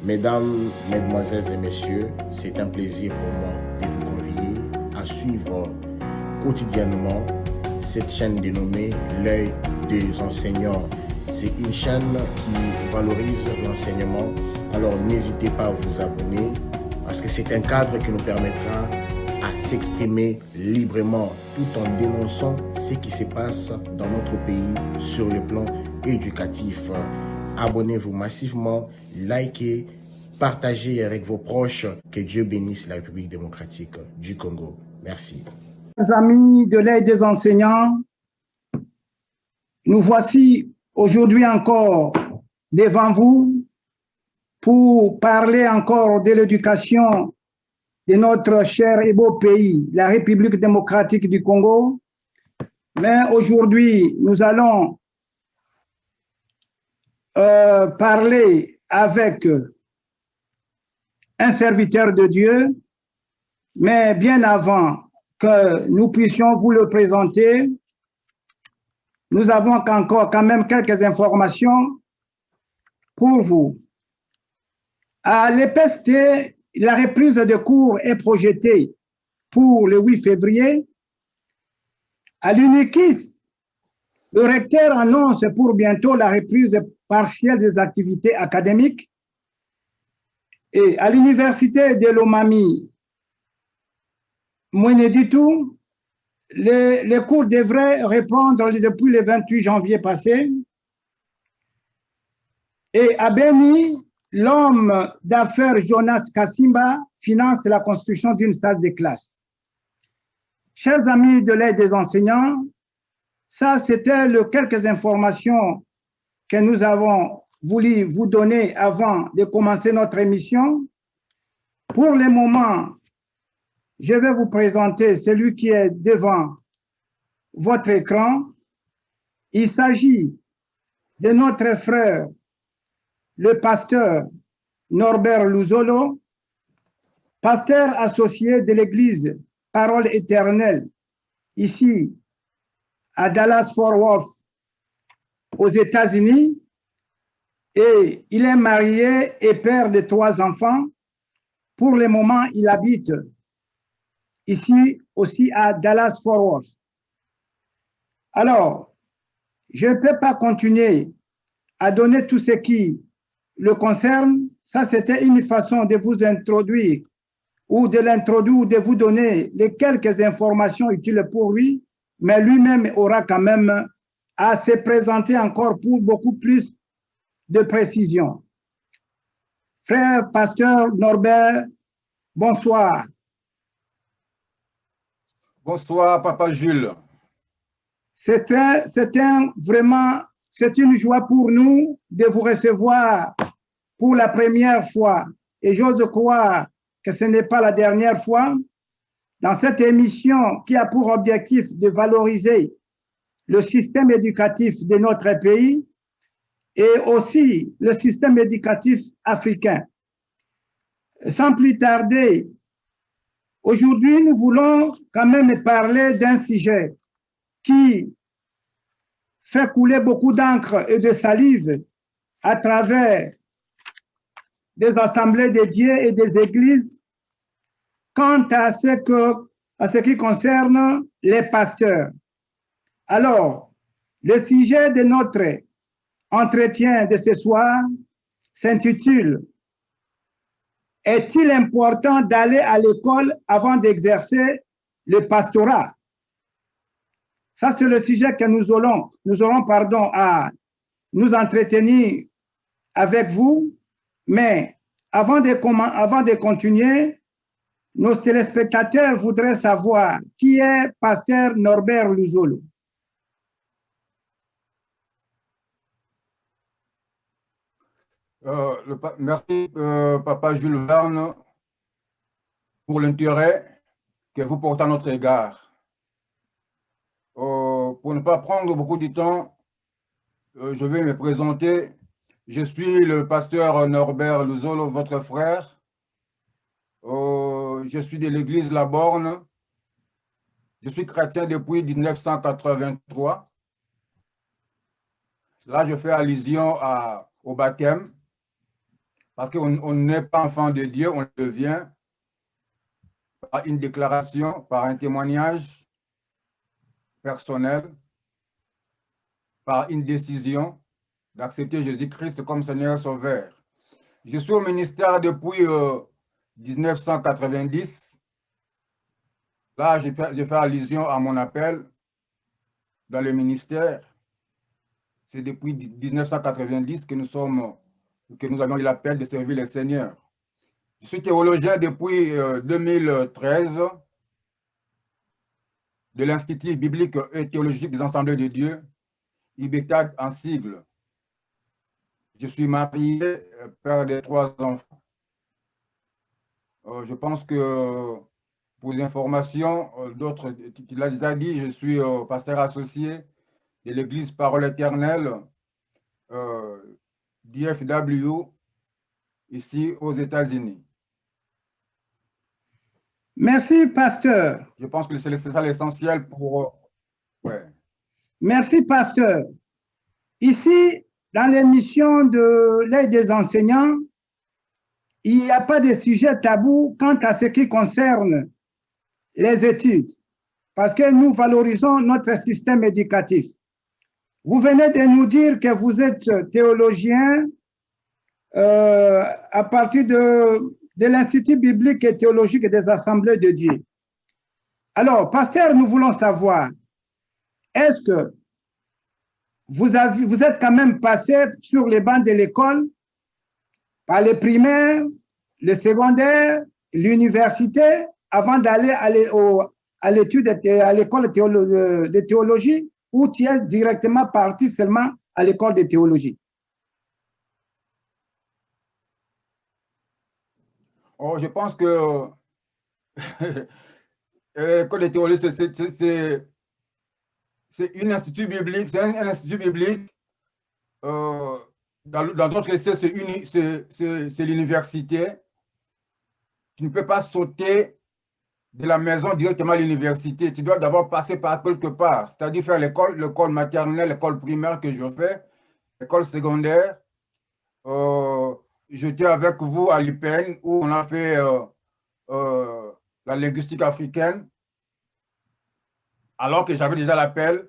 Mesdames, Mesdemoiselles et Messieurs, c'est un plaisir pour moi de vous convier à suivre quotidiennement cette chaîne dénommée L'œil des enseignants. C'est une chaîne qui valorise l'enseignement, alors n'hésitez pas à vous abonner parce que c'est un cadre qui nous permettra à s'exprimer librement tout en dénonçant ce qui se passe dans notre pays sur le plan éducatif. Abonnez-vous massivement, likez, partagez avec vos proches. Que Dieu bénisse la République démocratique du Congo. Merci. Amis de l'Œil des enseignants, nous voici aujourd'hui encore devant vous pour parler encore de l'éducation de notre cher et beau pays, la République démocratique du Congo. Mais aujourd'hui, nous allons parler avec un serviteur de Dieu, mais bien avant que nous puissions vous le présenter, nous avons encore quand même quelques informations pour vous. À l'EPST, la reprise de cours est projetée pour le 8 février. À l'UNIKIS, le recteur annonce pour bientôt la reprise partielle des activités académiques. Et à l'université de Lomami, Mweneditu, les cours devraient reprendre depuis le 28 janvier passé. Et à Beni, l'homme d'affaires Jonas Kassimba finance la construction d'une salle de classe. Chers amis de l'aide des enseignants, ça c'était quelques informations que nous avons voulu vous donner avant de commencer notre émission. Pour le moment, je vais vous présenter celui qui est devant votre écran. Il s'agit de notre frère, le pasteur Norbert Luzolo, pasteur associé de l'Église Parole éternelle, ici à Dallas-Fort Worth, aux États-Unis, et il est marié et père de 3 enfants. Pour le moment, il habite ici aussi à Dallas-Fort Worth. Alors, je ne peux pas continuer à donner tout ce qui le concerne. Ça, c'était une façon de vous introduire ou de l'introduire ou de vous donner les quelques informations utiles pour lui, mais lui-même aura quand même à se présenter encore pour beaucoup plus de précision. Frère pasteur Norbert, bonsoir. Bonsoir, Papa Jules. C'est une joie pour nous de vous recevoir pour la première fois. Et j'ose croire que ce n'est pas la dernière fois dans cette émission qui a pour objectif de valoriser le système éducatif de notre pays et aussi le système éducatif africain. Sans plus tarder, aujourd'hui, nous voulons quand même parler d'un sujet qui fait couler beaucoup d'encre et de salive à travers des assemblées de Dieu et des églises quant à ce qui concerne les pasteurs. Alors, le sujet de notre entretien de ce soir s'intitule « Est-il important d'aller à l'école avant d'exercer le pastorat ?» Ça, c'est le sujet que nous aurons à nous entretenir avec vous. Mais avant de continuer, nos téléspectateurs voudraient savoir qui est pasteur Norbert Luzolo. Merci, Papa Jules Verne, pour l'intérêt que vous portez à notre égard. Pour ne pas prendre beaucoup de temps, je vais me présenter. Je suis le pasteur Norbert Luzolo, votre frère. Je suis de l'église La Borne. Je suis chrétien depuis 1983. Là, je fais allusion au baptême, Parce qu'on n'est pas enfant de Dieu, on le devient par une déclaration, par un témoignage personnel, par une décision d'accepter Jésus-Christ comme Seigneur Sauveur. Je suis au ministère depuis 1990. Là, je fais allusion à mon appel dans le ministère. C'est depuis 1990 que nous avons eu l'appel de servir le Seigneur. Je suis théologien depuis 2013 de l'Institut biblique et théologique des Assemblées de Dieu, IBETAD en sigle. Je suis marié, père de 3 enfants. Je pense que pour les informations, d'autres, tu l'as déjà dit, je suis pasteur associé de l'Église Parole Éternelle d'IFW ici aux États-Unis. Merci, pasteur. Je pense que c'est ça l'essentiel pour... Ouais. Merci, pasteur. Ici, dans l'émission de l'aide des enseignants, il n'y a pas de sujet tabou quant à ce qui concerne les études, parce que nous valorisons notre système éducatif. Vous venez de nous dire que vous êtes théologien à partir de l'Institut biblique et théologique des Assemblées de Dieu. Alors, pasteur, nous voulons savoir, est-ce que vous êtes quand même passé sur les bancs de l'école, par les primaires, les secondaires, l'université, avant d'aller à l'étude à l'école de théologie, ou tu es directement parti seulement à l'école de théologie? Oh, je pense que l'école de théologie, c'est un institut biblique, dans d'autres essais, c'est l'université. Tu ne peux pas sauter de la maison directement à l'université. Tu dois d'abord passer par quelque part, c'est-à-dire faire l'école maternelle, l'école primaire que je fais, l'école secondaire. J'étais avec vous à l'UPN où on a fait la linguistique africaine, alors que j'avais déjà l'appel,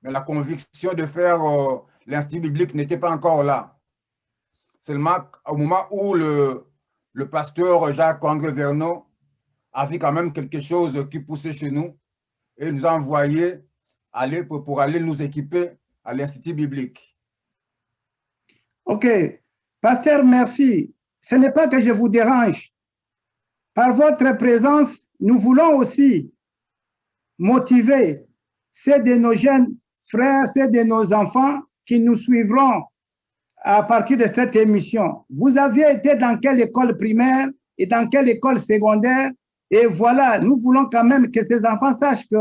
mais la conviction de faire l'Institut biblique n'était pas encore là. Seulement au moment où le pasteur Jacques-André Vernon a vu quand même quelque chose qui poussait chez nous et nous a envoyé pour aller nous équiper à l'Institut biblique. OK. Pasteur, merci. Ce n'est pas que je vous dérange. Par votre présence, nous voulons aussi motiver ceux de nos jeunes frères, ceux de nos enfants qui nous suivront à partir de cette émission. Vous aviez été dans quelle école primaire et dans quelle école secondaire? Et voilà, nous voulons quand même que ces enfants sachent que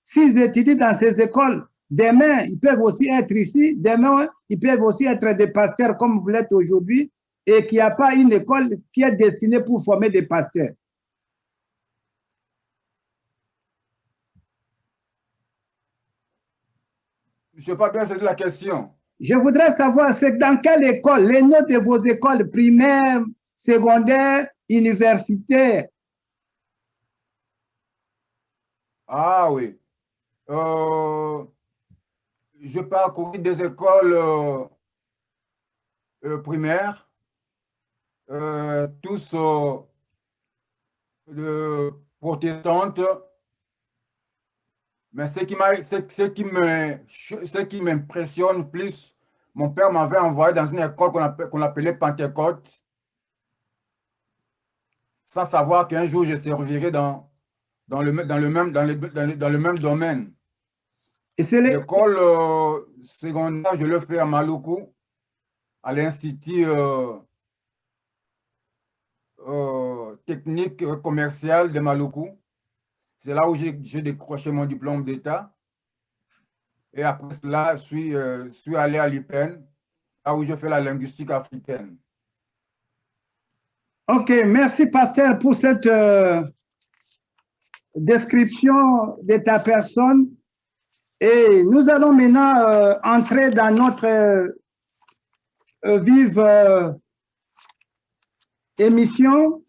s'ils étudient dans ces écoles, demain, ils peuvent aussi être ici, demain, ils peuvent aussi être des pasteurs comme vous l'êtes aujourd'hui, et qu'il n'y a pas une école qui est destinée pour former des pasteurs. Je n'ai pas bien saisi la question. Je voudrais savoir, c'est dans quelle école, les noms de vos écoles primaires, secondaires, universitaires. Ah oui. Je parcours des écoles primaires, tous protestantes, mais ce qui m'impressionne plus, mon père m'avait envoyé dans une école qu'on appelait Pentecôte, sans savoir qu'un jour je servirai dans le même domaine. L'école secondaire, je l'ai fait à Maluku, à l'Institut technique commercial de Maluku. C'est là où j'ai décroché mon diplôme d'État. Et après cela, je suis allé à l'UPN, là où je fais la linguistique africaine. OK, merci pasteur pour cette description de ta personne. Et nous allons maintenant entrer dans notre vif émission,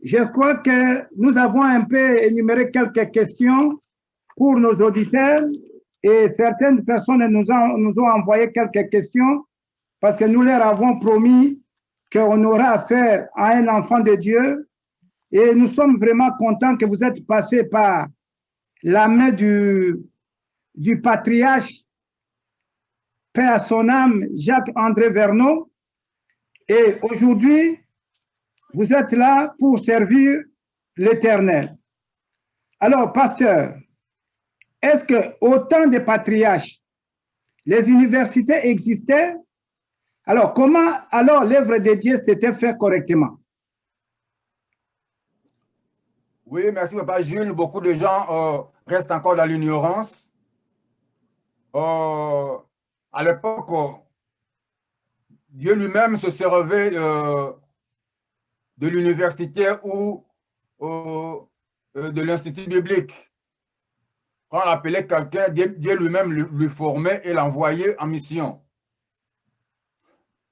je crois que nous avons un peu énuméré quelques questions pour nos auditeurs et certaines personnes nous ont envoyé quelques questions parce que nous leur avons promis qu'on aura affaire à un enfant de Dieu et nous sommes vraiment contents que vous êtes passé par la main du patriarche, paix à son âme, Jacques-André Verneau. Et aujourd'hui, vous êtes là pour servir l'Éternel. Alors, pasteur, est-ce qu'au temps des patriarches, les universités existaient? Alors, comment alors l'œuvre de Dieu s'était faite correctement? Oui, merci, Papa Jules. Beaucoup de gens restent encore dans l'ignorance. À l'époque, Dieu lui-même se servait de l'université ou de l'institut biblique. Quand on appelait quelqu'un, Dieu lui-même lui formait et l'envoyait en mission.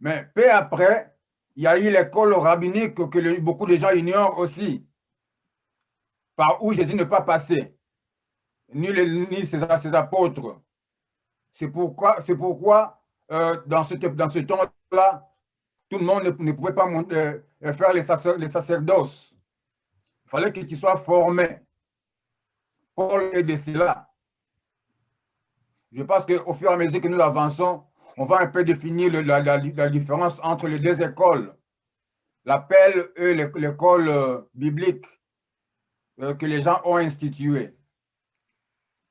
Mais peu après, il y a eu l'école rabbinique que beaucoup de gens ignorent aussi, par où Jésus n'est pas passé, ni ses apôtres. C'est pourquoi dans ce temps-là, tout le monde ne pouvait pas faire les sacerdoces. Il fallait que tu sois formé. Paul est de cela. Je pense qu'au fur et à mesure que nous avançons, on va un peu définir la différence entre les deux écoles. L'appel et l'école biblique que les gens ont instituée.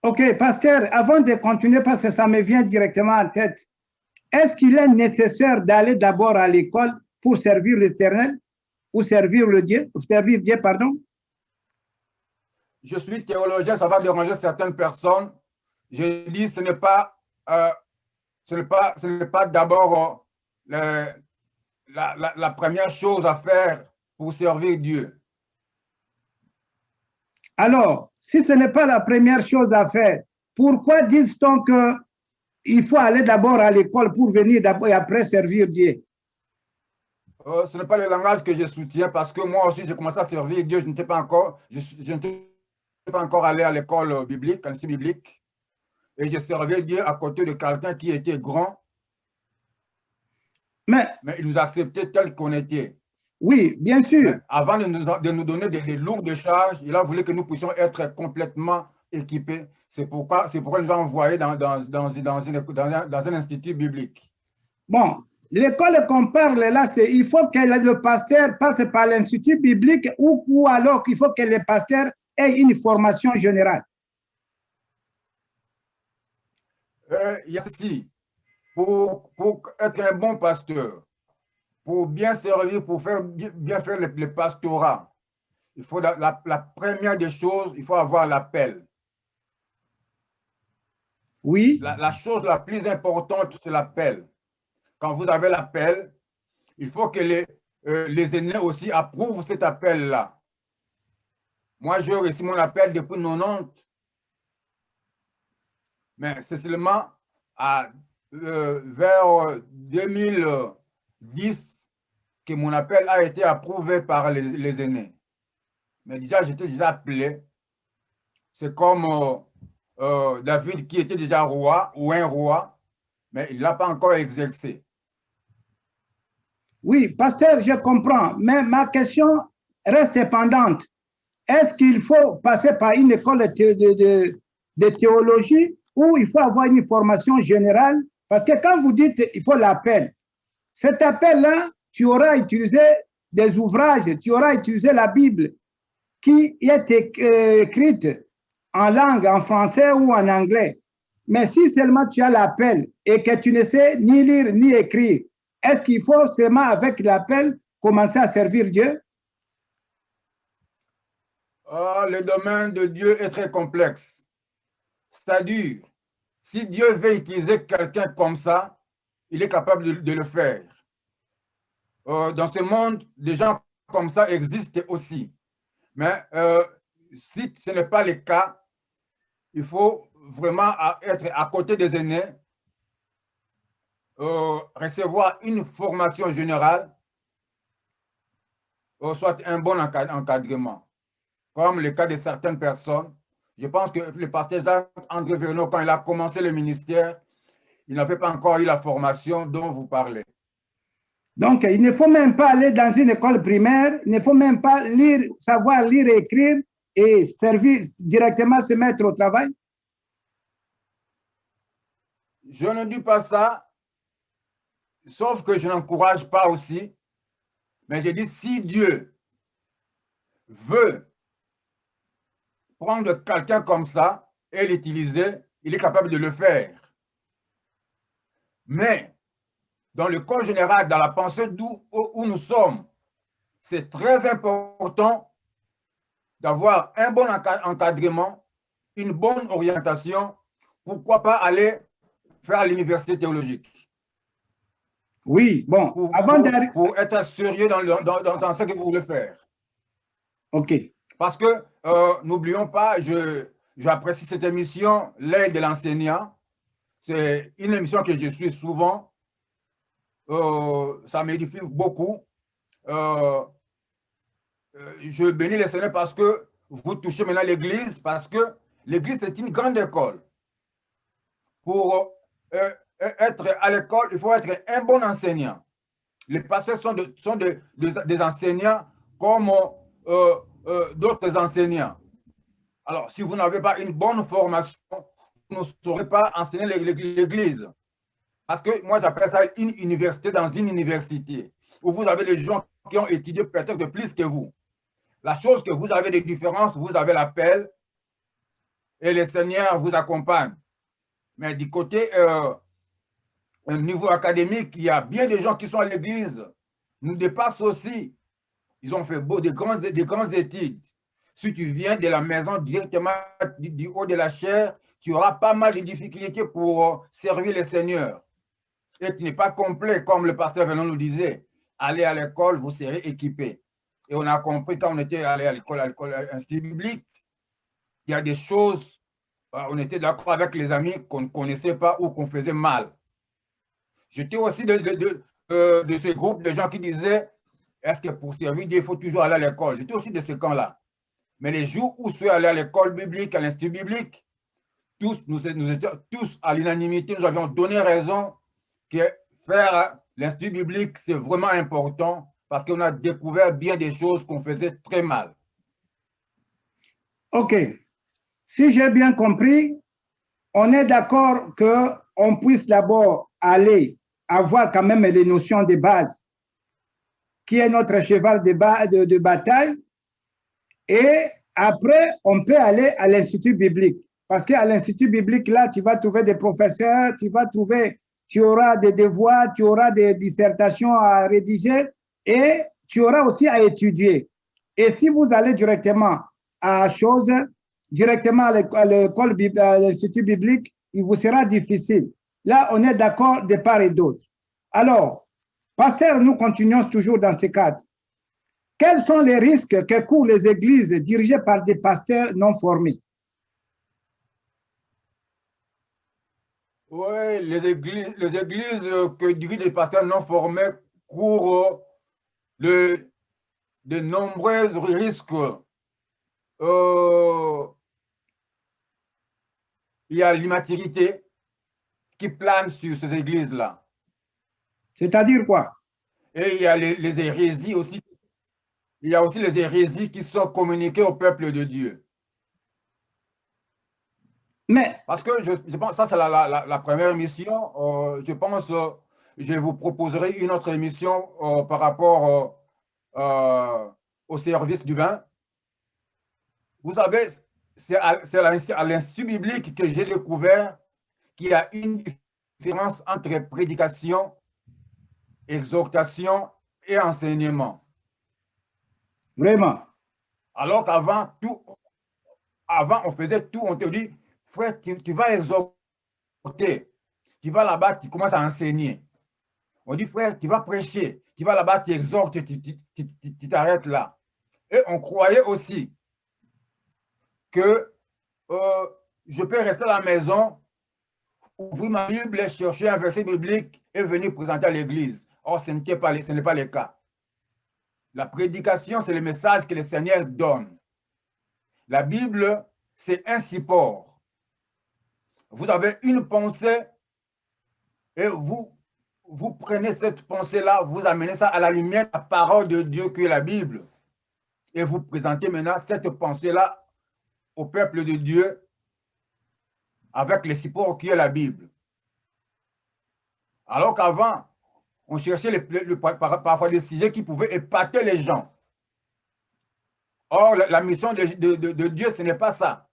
Ok, pasteur, avant de continuer, parce que ça me vient directement en tête, est-ce qu'il est nécessaire d'aller d'abord à l'école pour servir l'Éternel ou servir Dieu, pardon? Je suis théologien, ça va déranger certaines personnes. Je dis ce n'est pas d'abord la première chose à faire pour servir Dieu. Alors, si ce n'est pas la première chose à faire, pourquoi dit-on qu'il faut aller d'abord à l'école pour venir d'abord et après servir Dieu? Ce n'est pas le langage que je soutiens parce que moi aussi, j'ai commencé à servir Dieu. Je n'étais pas encore allé à l'école biblique, à l'institut biblique. Et je servais Dieu à côté de quelqu'un qui était grand. Mais il nous acceptait tel qu'on était. Oui, bien sûr. Mais avant de nous donner des lourdes charges, il a voulu que nous puissions être complètement équipés. C'est pourquoi il nous a envoyés dans un institut biblique. Bon, l'école qu'on parle là, il faut que le pasteur passe par l'institut biblique ou alors qu'il faut que le pasteur ait une formation générale. Ici, pour être un bon pasteur, pour bien servir, pour bien faire le pastorat, il faut la première des choses, il faut avoir l'appel. Oui. La chose la plus importante, c'est l'appel. Quand vous avez l'appel, il faut que les aînés aussi approuvent cet appel-là. Moi, j'ai reçu mon appel depuis 90. Mais c'est seulement vers 2010 que mon appel a été approuvé par les aînés. Mais déjà, j'étais déjà appelé. C'est comme David qui était déjà roi ou un roi, mais il ne l'a pas encore exercé. Oui, pasteur, je comprends, mais ma question reste pendante. Est-ce qu'il faut passer par une école de théologie ou il faut avoir une formation générale? Parce que quand vous dites il faut l'appel, cet appel-là, tu auras utilisé des ouvrages, tu auras utilisé la Bible qui est écrite en langue, en français ou en anglais. Mais si seulement tu as l'appel et que tu ne sais ni lire ni écrire, est-ce qu'il faut seulement avec l'appel commencer à servir Dieu? Le domaine de Dieu est très complexe. C'est-à-dire, si Dieu veut utiliser quelqu'un comme ça, il est capable de le faire. Dans ce monde, des gens comme ça existent aussi. Mais si ce n'est pas le cas, il faut vraiment être à côté des aînés, recevoir une formation générale soit un bon encadrement. Comme le cas de certaines personnes. Je pense que le pasteur Jacques-André Verneau, quand il a commencé le ministère, il n'avait pas encore eu la formation dont vous parlez. Donc, il ne faut même pas aller dans une école primaire, il ne faut même pas lire, savoir lire et écrire et servir directement, se mettre au travail. Je ne dis pas ça, sauf que je n'encourage pas aussi. Mais je dis, si Dieu veut prendre quelqu'un comme ça et l'utiliser, il est capable de le faire. Mais dans le corps général, dans la pensée où nous sommes, c'est très important d'avoir un bon encadrement, une bonne orientation. Pourquoi pas aller faire l'université théologique? Oui, bon, pour être sérieux dans ce que vous voulez faire. OK. Parce que, n'oublions pas, j'apprécie cette émission, L'œil de l'enseignant. C'est une émission que je suis souvent. Ça m'édifie beaucoup. Je bénis le Seigneur parce que vous touchez maintenant l'Église, parce que l'Église est une grande école. Pour être à l'école, il faut être un bon enseignant. Les pasteurs sont des enseignants comme d'autres enseignants. Alors, si vous n'avez pas une bonne formation, vous ne saurez pas enseigner l'Église. Parce que moi, j'appelle ça une université dans une université, où vous avez des gens qui ont étudié peut-être de plus que vous. La chose que vous avez des différences, vous avez l'appel et le Seigneur vous accompagne. Mais du côté au niveau académique, il y a bien des gens qui sont à l'Église, nous dépassent aussi. Ils ont fait des grandes études. Si tu viens de la maison directement du haut de la chair, tu auras pas mal de difficultés pour servir le Seigneur. Et tu n'es pas complet, comme le pasteur Vernon nous disait. Allez à l'école, vous serez équipé. Et on a compris quand on était allé à l'école institut biblique, il y a des choses, on était d'accord avec les amis qu'on ne connaissait pas ou qu'on faisait mal. J'étais aussi de ce groupe de gens qui disaient, est-ce que pour servir Dieu, il faut toujours aller à l'école? J'étais aussi de ce camp-là. Mais les jours où je suis allé à l'école biblique, à l'institut biblique, nous étions tous à l'unanimité, nous avions donné raison que faire l'institut biblique, c'est vraiment important parce qu'on a découvert bien des choses qu'on faisait très mal. OK. Si j'ai bien compris, on est d'accord qu'on puisse d'abord aller avoir quand même les notions de base, qui est notre cheval de bataille, et après, on peut aller à l'institut biblique. Parce qu'à l'institut biblique, là, tu vas trouver des professeurs, tu auras des devoirs, tu auras des dissertations à rédiger et tu auras aussi à étudier. Et si vous allez directement à directement à l'école, à l'institut biblique, il vous sera difficile. Là, on est d'accord de part et d'autre. Alors, pasteur, nous continuons toujours dans ce cadre. Quels sont les risques que courent les églises dirigées par des pasteurs non formés? Oui, les églises que dirigent des pasteurs non formés courent de nombreux risques. Il y a l'immaturité qui plane sur ces églises-là. C'est-à-dire quoi? Et il y a les hérésies aussi. Il y a aussi les hérésies qui sont communiquées au peuple de Dieu. Mais, parce que je pense, ça c'est la première émission, je pense, je vous proposerai une autre émission par rapport au service du vin. Vous savez, c'est à l'Institut biblique que j'ai découvert qu'il y a une différence entre prédication, exhortation et enseignement. Vraiment. Alors qu'avant, on faisait tout, on te dit, frère, tu vas exhorter, tu vas là-bas, tu commences à enseigner. On dit, frère, tu vas prêcher, tu vas là-bas, tu exhortes, tu t'arrêtes là. Et on croyait aussi que je peux rester à la maison, ouvrir ma Bible, chercher un verset biblique et venir présenter à l'église. Or, ce n'est pas le cas. La prédication, c'est le message que le Seigneur donne. La Bible, c'est un support. Vous avez une pensée et vous prenez cette pensée-là, vous amenez ça à la lumière de la parole de Dieu qui est la Bible. Et vous présentez maintenant cette pensée-là au peuple de Dieu avec le support qui est la Bible. Alors qu'avant, on cherchait parfois des sujets qui pouvaient épater les gens. Or, la mission de Dieu, ce n'est pas ça.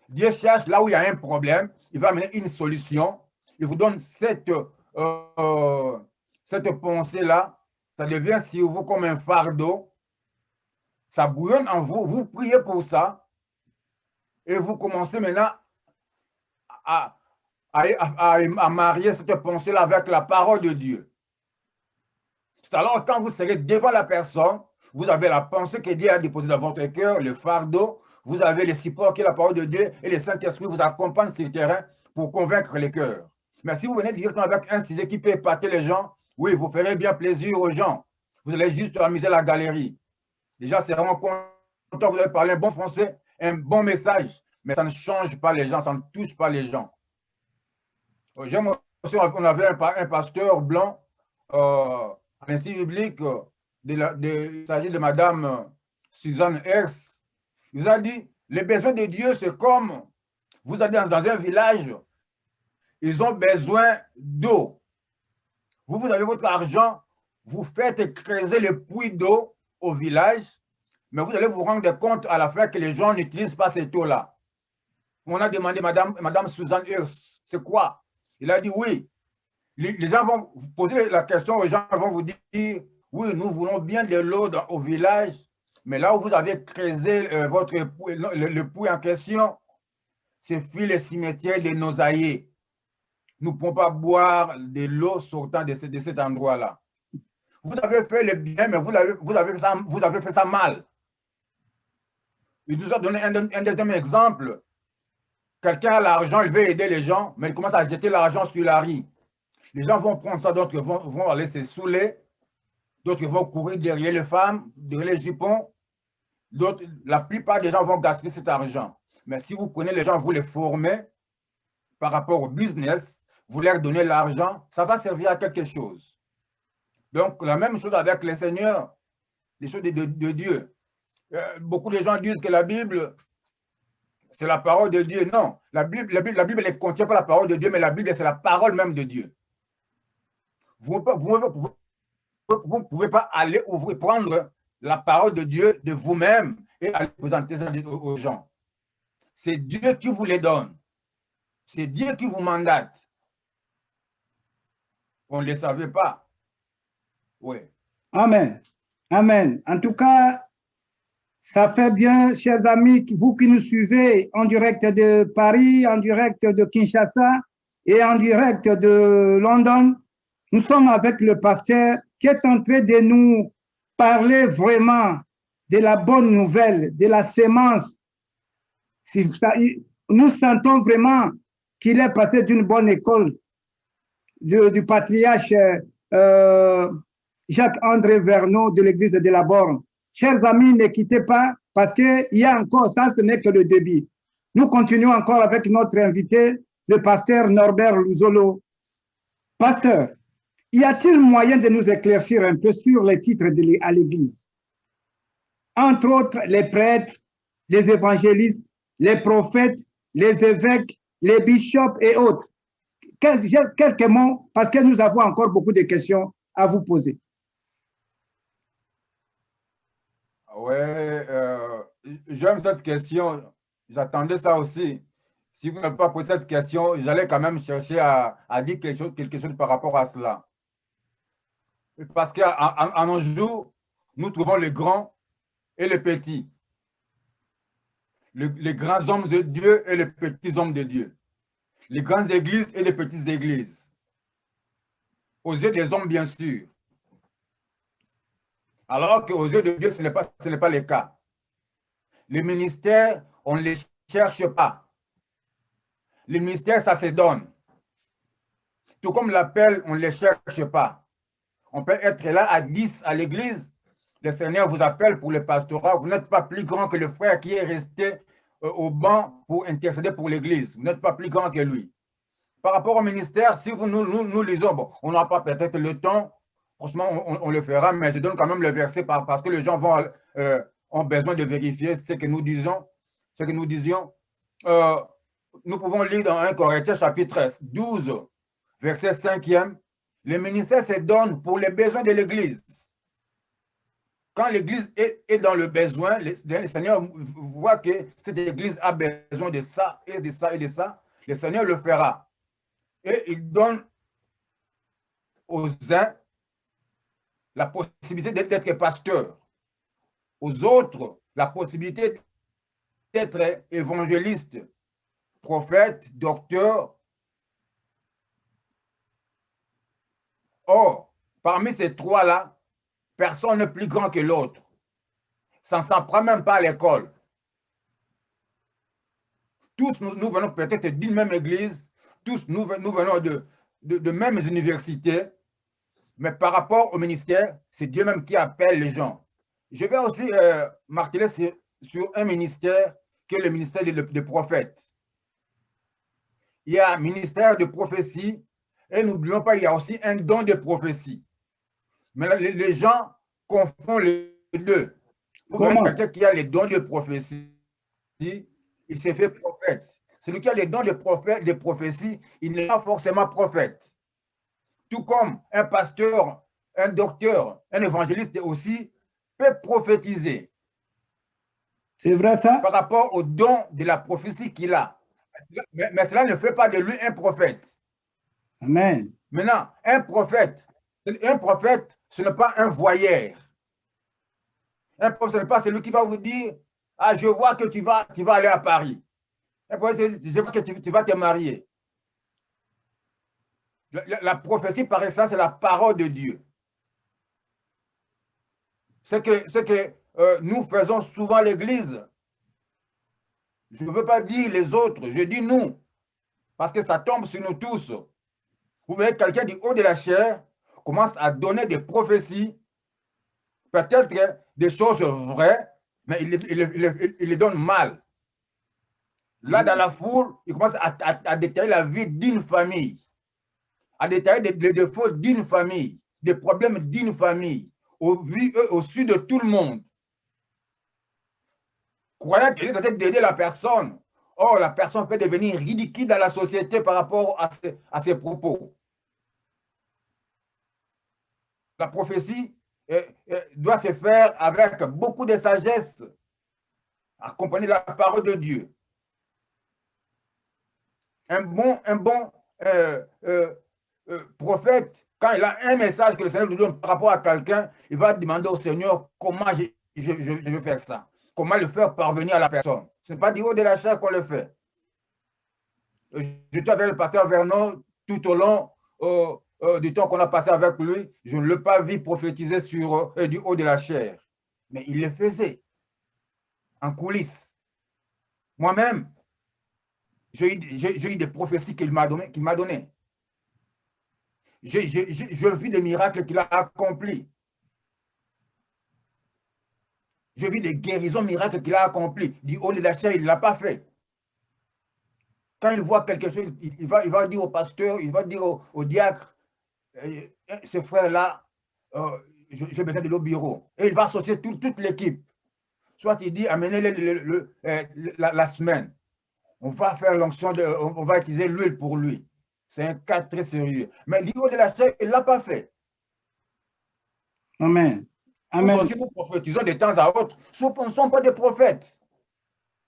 Dieu cherche là où il y a un problème, il va amener une solution, il vous donne cette pensée-là, ça devient sur vous comme un fardeau, ça bouillonne en vous, vous priez pour ça, et vous commencez maintenant à marier cette pensée-là avec la parole de Dieu. C'est alors quand vous serez devant la personne, vous avez la pensée que Dieu a déposée dans votre cœur, le fardeau, vous avez le support qui est la parole de Dieu et le Saint-Esprit vous accompagne sur le terrain pour convaincre les cœurs. Mais si vous venez directement avec un sujet qui peut épater les gens, oui, vous ferez bien plaisir aux gens. Vous allez juste amuser la galerie. Les gens seront contents, vous allez parler un bon français, un bon message, mais ça ne change pas les gens, ça ne touche pas les gens. J'aime aussi, on avait un pasteur blanc à l'Institut biblique, il s'agit de Madame Suzanne Hers. Il a dit, les besoins de Dieu, c'est comme, vous allez dans un village, ils ont besoin d'eau. Vous avez votre argent, vous faites creuser le puits d'eau au village, mais vous allez vous rendre compte à la fin que les gens n'utilisent pas cette eau-là. On a demandé Madame Suzanne Hers, c'est quoi? Il a dit oui. Les gens vont vous poser la question aux gens, vont vous dire, oui, nous voulons bien de l'eau au village, mais là où vous avez creusé le puits en question, c'est sur le cimetière de nos aïeux. Nous ne pouvons pas boire de l'eau sortant de cet endroit-là. Vous avez fait le bien, mais vous avez fait ça mal. Il nous a donné un deuxième exemple. Quelqu'un a l'argent, il veut aider les gens, mais il commence à jeter l'argent sur la rue. Les gens vont prendre ça, d'autres vont aller se saouler, d'autres vont courir derrière les femmes, derrière les jupons. La plupart des gens vont gaspiller cet argent. Mais si vous prenez les gens, vous les formez par rapport au business, vous leur donnez l'argent, ça va servir à quelque chose. Donc, la même chose avec les seigneurs, les choses de Dieu. Beaucoup de gens disent que la Bible, c'est la parole de Dieu. Non, la Bible ne contient pas la parole de Dieu, mais la Bible, c'est la parole même de Dieu. Vous ne pouvez pas aller prendre la parole de Dieu de vous-même et aller présenter ça aux gens. C'est Dieu qui vous les donne. C'est Dieu qui vous mandate. On ne le savait pas. Oui. Amen. Amen. En tout cas, ça fait bien, chers amis, vous qui nous suivez en direct de Paris, en direct de Kinshasa et en direct de London. Nous sommes avec le pasteur qui est en train de nous parler vraiment de la bonne nouvelle, de la sémence. Nous sentons vraiment qu'il est passé d'une bonne école du patriarche Jacques-André Verneau de l'église de la Borne. Chers amis, ne quittez pas parce qu'il y a encore, ça ce n'est que le début. Nous continuons encore avec notre invité, le pasteur Norbert Luzolo. Pasteur, y a-t-il moyen de nous éclaircir un peu sur les titres à l'église? Entre autres, les prêtres, les évangélistes, les prophètes, les évêques, les bishops et autres. Quelques mots, parce que nous avons encore beaucoup de questions à vous poser. Oui, j'aime cette question. J'attendais ça aussi. Si vous n'avez pas posé cette question, j'allais quand même chercher à dire quelque chose par rapport à cela. Parce qu'en nos jours, nous trouvons les grands et les petits. Les grands hommes de Dieu et les petits hommes de Dieu. Les grandes églises et les petites églises. Aux yeux des hommes, bien sûr. Alors qu'aux yeux de Dieu, ce n'est pas le cas. Les ministères, on ne les cherche pas. Les ministères, ça se donne. Tout comme l'appel, on ne les cherche pas. On peut être là à 10 à l'église, le Seigneur vous appelle pour le pastorat, vous n'êtes pas plus grand que le frère qui est resté au banc pour intercéder pour l'Église. Vous n'êtes pas plus grand que lui. Par rapport au ministère, si nous lisons, bon, on n'a pas peut-être le temps, franchement, on le fera, mais je donne quand même le verset parce que les gens ont besoin de vérifier ce que nous disons, ce que nous disions. Nous pouvons lire dans 1 Corinthiens chapitre 12, verset 5e. Le ministère se donne pour les besoins de l'Église. Quand l'Église est dans le besoin, le Seigneur voit que cette Église a besoin de ça et de ça et de ça, le Seigneur le fera. Et il donne aux uns la possibilité d'être pasteur, aux autres la possibilité d'être évangéliste, prophète, docteur. Or, parmi ces trois-là, personne n'est plus grand que l'autre. Ça ne s'en prend même pas à l'école. Tous nous venons peut-être d'une même église, tous nous venons de mêmes universités, mais par rapport au ministère, c'est Dieu même qui appelle les gens. Je vais aussi marteler sur un ministère qui est le ministère des prophètes. Il y a un ministère de prophétie, et n'oublions pas, il y a aussi un don de prophétie. Mais là, les gens confondent les deux. Vous voyez quelqu'un qui a les dons de prophétie, il s'est fait prophète. Celui qui a les dons de prophétie, il n'est pas forcément prophète. Tout comme un pasteur, un docteur, un évangéliste aussi peut prophétiser. C'est vrai ça? Par rapport au don de la prophétie qu'il a. Mais cela ne fait pas de lui un prophète. Amen. Maintenant, un prophète, ce n'est pas un voyeur. Un prophète, ce n'est pas celui qui va vous dire, ah, je vois que tu vas aller à Paris. Un prophète, je vois que tu vas te marier. La prophétie, par exemple, c'est la parole de Dieu. Ce que nous faisons souvent à l'Église. Je ne veux pas dire les autres, je dis nous, parce que ça tombe sur nous tous. Vous voyez, quelqu'un du haut de la chair commence à donner des prophéties, peut-être des choses vraies, mais il les donne mal. Là, dans la foule, il commence à détailler la vie d'une famille, à détailler les défauts d'une famille, des problèmes d'une famille, au sud de tout le monde. Croyant qu'il est en train d'aider la personne. Or, la personne peut devenir ridicule dans la société par rapport à ses propos. La prophétie doit se faire avec beaucoup de sagesse, accompagnée de la parole de Dieu. Un bon prophète, quand il a un message que le Seigneur lui donne par rapport à quelqu'un, il va demander au Seigneur comment je vais faire ça. Comment le faire parvenir à la personne. Ce n'est pas du haut de la chair qu'on le fait. J'étais avec le pasteur Vernon tout au long du temps qu'on a passé avec lui. Je ne l'ai pas vu prophétiser sur du haut de la chair. Mais il le faisait en coulisses. Moi-même, j'ai eu des prophéties qu'il m'a données. J'ai vu des miracles qu'il a accomplis. J'ai vu des guérisons miracles qu'il a accomplis. Du haut de la chair, il ne l'a pas fait. Quand il voit quelque chose, il va dire au pasteur, il va dire au diacre, ce frère-là, j'ai besoin de l'eau bureau. Et il va associer toute l'équipe. Soit il dit, amenez-le la semaine. On va faire l'onction, on va utiliser l'huile pour lui. C'est un cas très sérieux. Mais du haut de la chair, il ne l'a pas fait. Amen. Amen. Nous aussi, nous prophétisons de temps à autre. Ce ne sont pas des prophètes.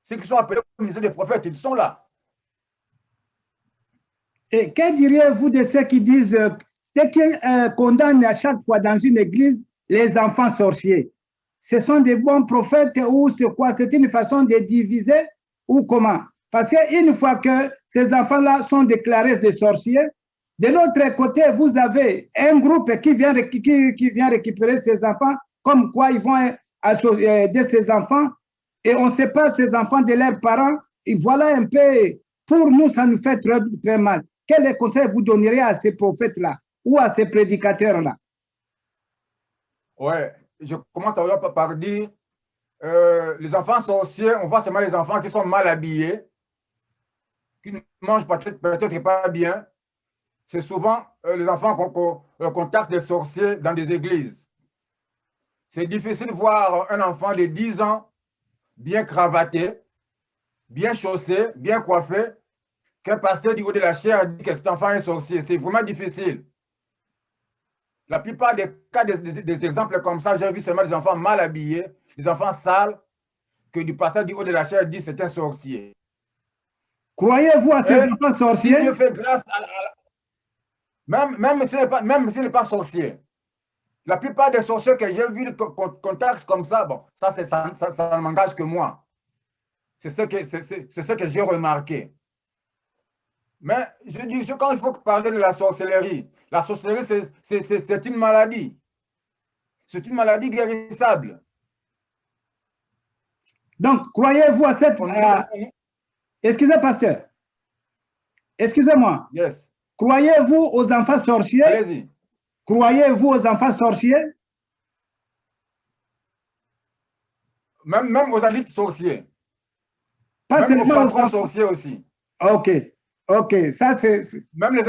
Ceux qui sont appelés comme des prophètes, ils sont là. Et que diriez-vous de ceux qui disent, ceux qui condamnent à chaque fois dans une église les enfants sorciers? Ce sont des bons prophètes ou c'est quoi? C'est une façon de diviser ou comment? Parce qu'une fois que ces enfants-là sont déclarés des sorciers, de l'autre côté, vous avez un groupe qui vient récupérer ces enfants, comme quoi ils vont aider ces enfants, et on sépare ces enfants de leurs parents. Et voilà un peu, pour nous, ça nous fait très, très mal. Quel conseil vous donneriez à ces prophètes-là ou à ces prédicateurs-là? Ouais, je commence par dire, les enfants sorciers, on voit seulement les enfants qui sont mal habillés, qui ne mangent peut-être pas bien. C'est souvent les enfants qu'on taxe des sorciers dans des églises. C'est difficile de voir un enfant de 10 ans bien cravaté, bien chaussé, bien coiffé, qu'un pasteur du haut de la chair dit que cet enfant est sorcier. C'est vraiment difficile. La plupart des cas, des exemples comme ça, j'ai vu seulement des enfants mal habillés, des enfants sales, que du pasteur du haut de la chair dit c'est un sorcier. Croyez-vous à ces enfants Si sorciers? Dieu fait grâce même s'il n'est pas sorcier, la plupart des sorciers que j'ai vus qu'on taxe comme ça, bon, ça ne m'engage que moi. C'est ce que j'ai remarqué. Mais je dis, quand il faut parler de la sorcellerie c'est une maladie. C'est une maladie guérissable. Donc, croyez-vous à cette... Excusez, pasteur. Excusez-moi. Yes. Croyez-vous aux enfants sorciers? Allez-y. Croyez-vous aux enfants sorciers? Même aux adultes sorciers. Pas même aux seulement patrons sorciers aussi. Ok, ok, ça c'est... Même les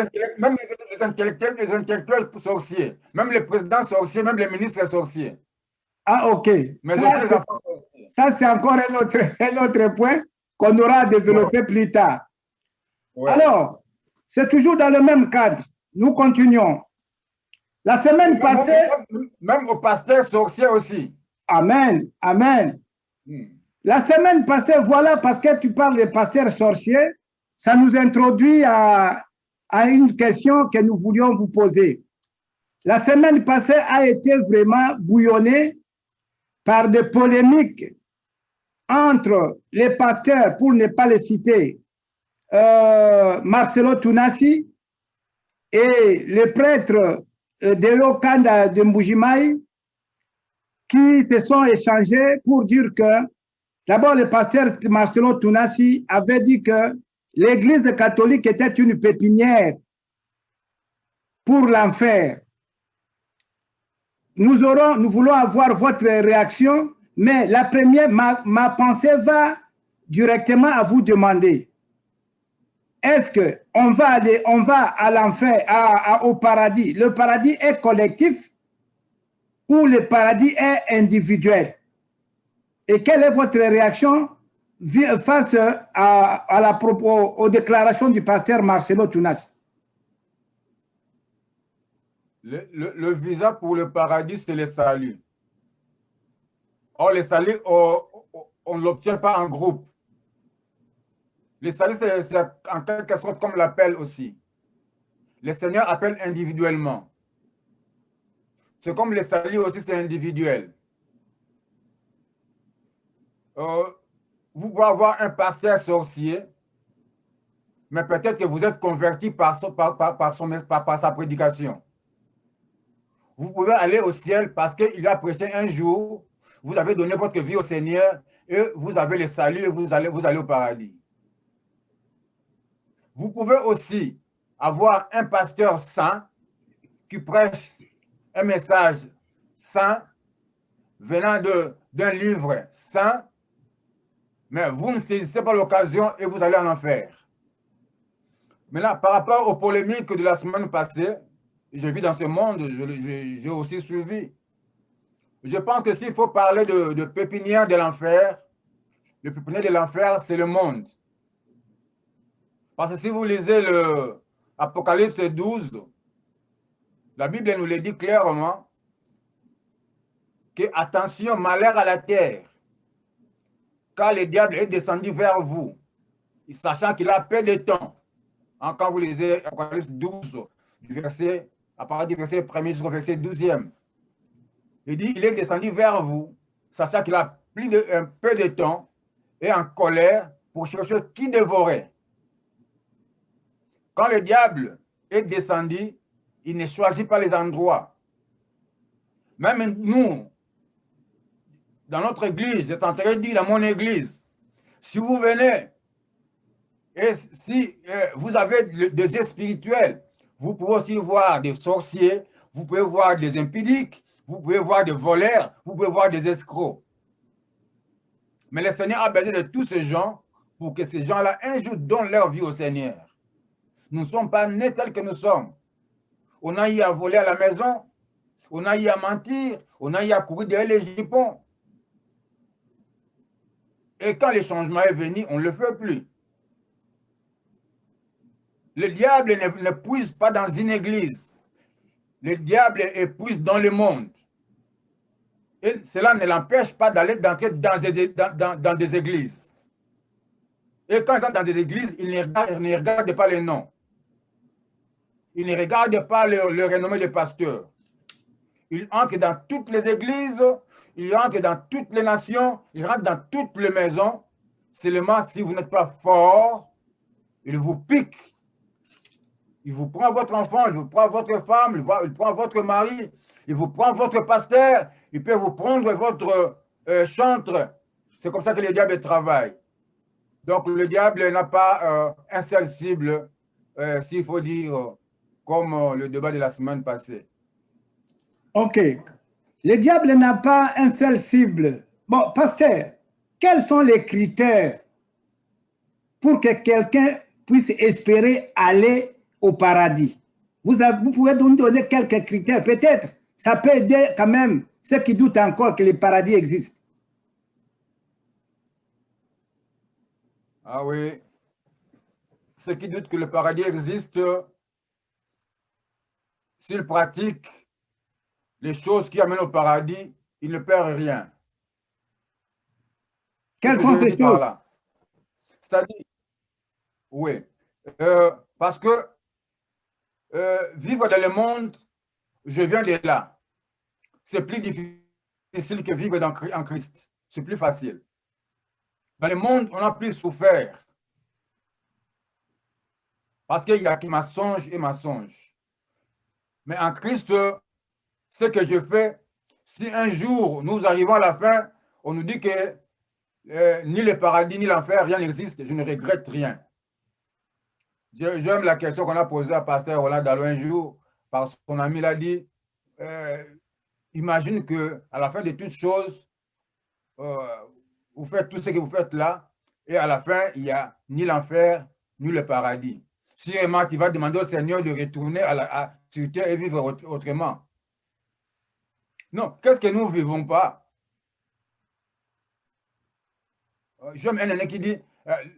intellectuels sorciers, même les présidents sorciers, même les ministres sorciers. Ah, ok. Mais aussi les enfants sorciers. Ça, c'est encore un autre point qu'on aura à développer plus tard. Ouais. Alors, c'est toujours dans le même cadre. Nous continuons. La semaine passée... Même aux pasteurs sorciers aussi. Amen, amen. La semaine passée, voilà, parce que tu parles des pasteurs sorciers, ça nous introduit à une question que nous voulions vous poser. La semaine passée a été vraiment bouillonnée par des polémiques entre les pasteurs, pour ne pas les citer, Marcelo Tunasi et les prêtres de Yokanda de Mbujimaï, qui se sont échangés pour dire que, d'abord, le pasteur Marcelo Tunasi avait dit que l'Église catholique était une pépinière pour l'enfer. Nous voulons avoir votre réaction, mais la première, ma pensée va directement à vous demander, est-ce qu'on va à l'enfer, au paradis? Le paradis est collectif ou le paradis est individuel? Et quelle est votre réaction face aux déclarations du pasteur Marcelo Tunas? Le visa pour le paradis, c'est le salut. Or, le salut, on ne l'obtient pas en groupe. Le salut, c'est en quelque sorte comme l'appel aussi. Le Seigneur appelle individuellement. C'est comme le salut aussi, c'est individuel. Vous pouvez avoir un pasteur sorcier, mais peut-être que vous êtes converti par sa prédication. Vous pouvez aller au ciel parce qu'il a prêché un jour, vous avez donné votre vie au Seigneur et vous avez le salut et vous allez au paradis. Vous pouvez aussi avoir un pasteur saint qui prêche un message saint venant d'un livre saint, mais vous ne saisissez pas l'occasion et vous allez en enfer. Maintenant, par rapport aux polémiques de la semaine passée, je vis dans ce monde, j'ai aussi suivi. Je pense que s'il faut parler de pépinière de l'enfer, le pépinière de l'enfer, c'est le monde. Parce que si vous lisez l'Apocalypse 12, la Bible nous le dit clairement, que attention, malheur à la terre, car le diable est descendu vers vous, sachant qu'il a peu de temps. Quand vous lisez Apocalypse 12, à partir du verset 1er jusqu'au verset 12e, il dit, il est descendu vers vous, sachant qu'il a un peu de temps et en colère pour chercher qui dévorer. Quand le diable est descendu, il ne choisit pas les endroits. Même nous, dans notre église, j'étais en train de dire dans mon église, si vous venez et si vous avez des yeux spirituels, vous pouvez aussi voir des sorciers, vous pouvez voir des impudiques, vous pouvez voir des voleurs, vous pouvez voir des escrocs. Mais le Seigneur a besoin de tous ces gens pour que ces gens-là, un jour, donnent leur vie au Seigneur. Nous ne sommes pas nés tels que nous sommes. On a eu à voler à la maison, on a eu à mentir, on a eu à courir derrière les jupons. Et quand le changement est venu, on ne le fait plus. Le diable ne puise pas dans une église. Le diable puise dans le monde. Et cela ne l'empêche pas d'entrer dans des églises. Et quand ils sont dans des églises, ils ne regardent pas les noms. Ils ne regardent pas le renommé des pasteurs. Ils entrent dans toutes les églises, ils entrent dans toutes les nations, ils rentrent dans toutes les maisons. Seulement, si vous n'êtes pas fort, ils vous piquent. Il vous prend votre enfant, il vous prend votre femme, il prend votre mari, il vous prend votre pasteur, il peut vous prendre votre chantre. C'est comme ça que le diable travaille. Donc, le diable n'a pas un seul cible, s'il faut dire, comme le débat de la semaine passée. OK. Le diable n'a pas un seul cible. Bon, pasteur, quels sont les critères pour que quelqu'un puisse espérer aller au paradis? Vous pouvez nous donner quelques critères. Peut-être, ça peut aider quand même ceux qui doutent encore que le paradis existe. Ah oui. Ceux qui doutent que le paradis existe, s'ils pratiquent les choses qui amènent au paradis, ils ne perdent rien. Quelles sont ces choses? C'est-à-dire, oui, parce que vivre dans le monde, je viens de là. C'est plus difficile que vivre en Christ. C'est plus facile. Dans le monde, on a plus souffert. Parce qu'il y a qui mensonge et mensonge. Mais en Christ, ce que je fais, si un jour nous arrivons à la fin, on nous dit que ni le paradis ni l'enfer, rien n'existe, je ne regrette rien. J'aime la question qu'on a posée à Pasteur Roland Dallot un jour, parce que son ami l'a dit, imagine qu'à la fin de toutes choses, vous faites tout ce que vous faites là, et à la fin, il n'y a ni l'enfer, ni le paradis. Sûrement, tu vas demander au Seigneur de retourner sur terre et vivre autrement. Non, qu'est-ce que nous ne vivons pas? J'aime un aîné qui dit,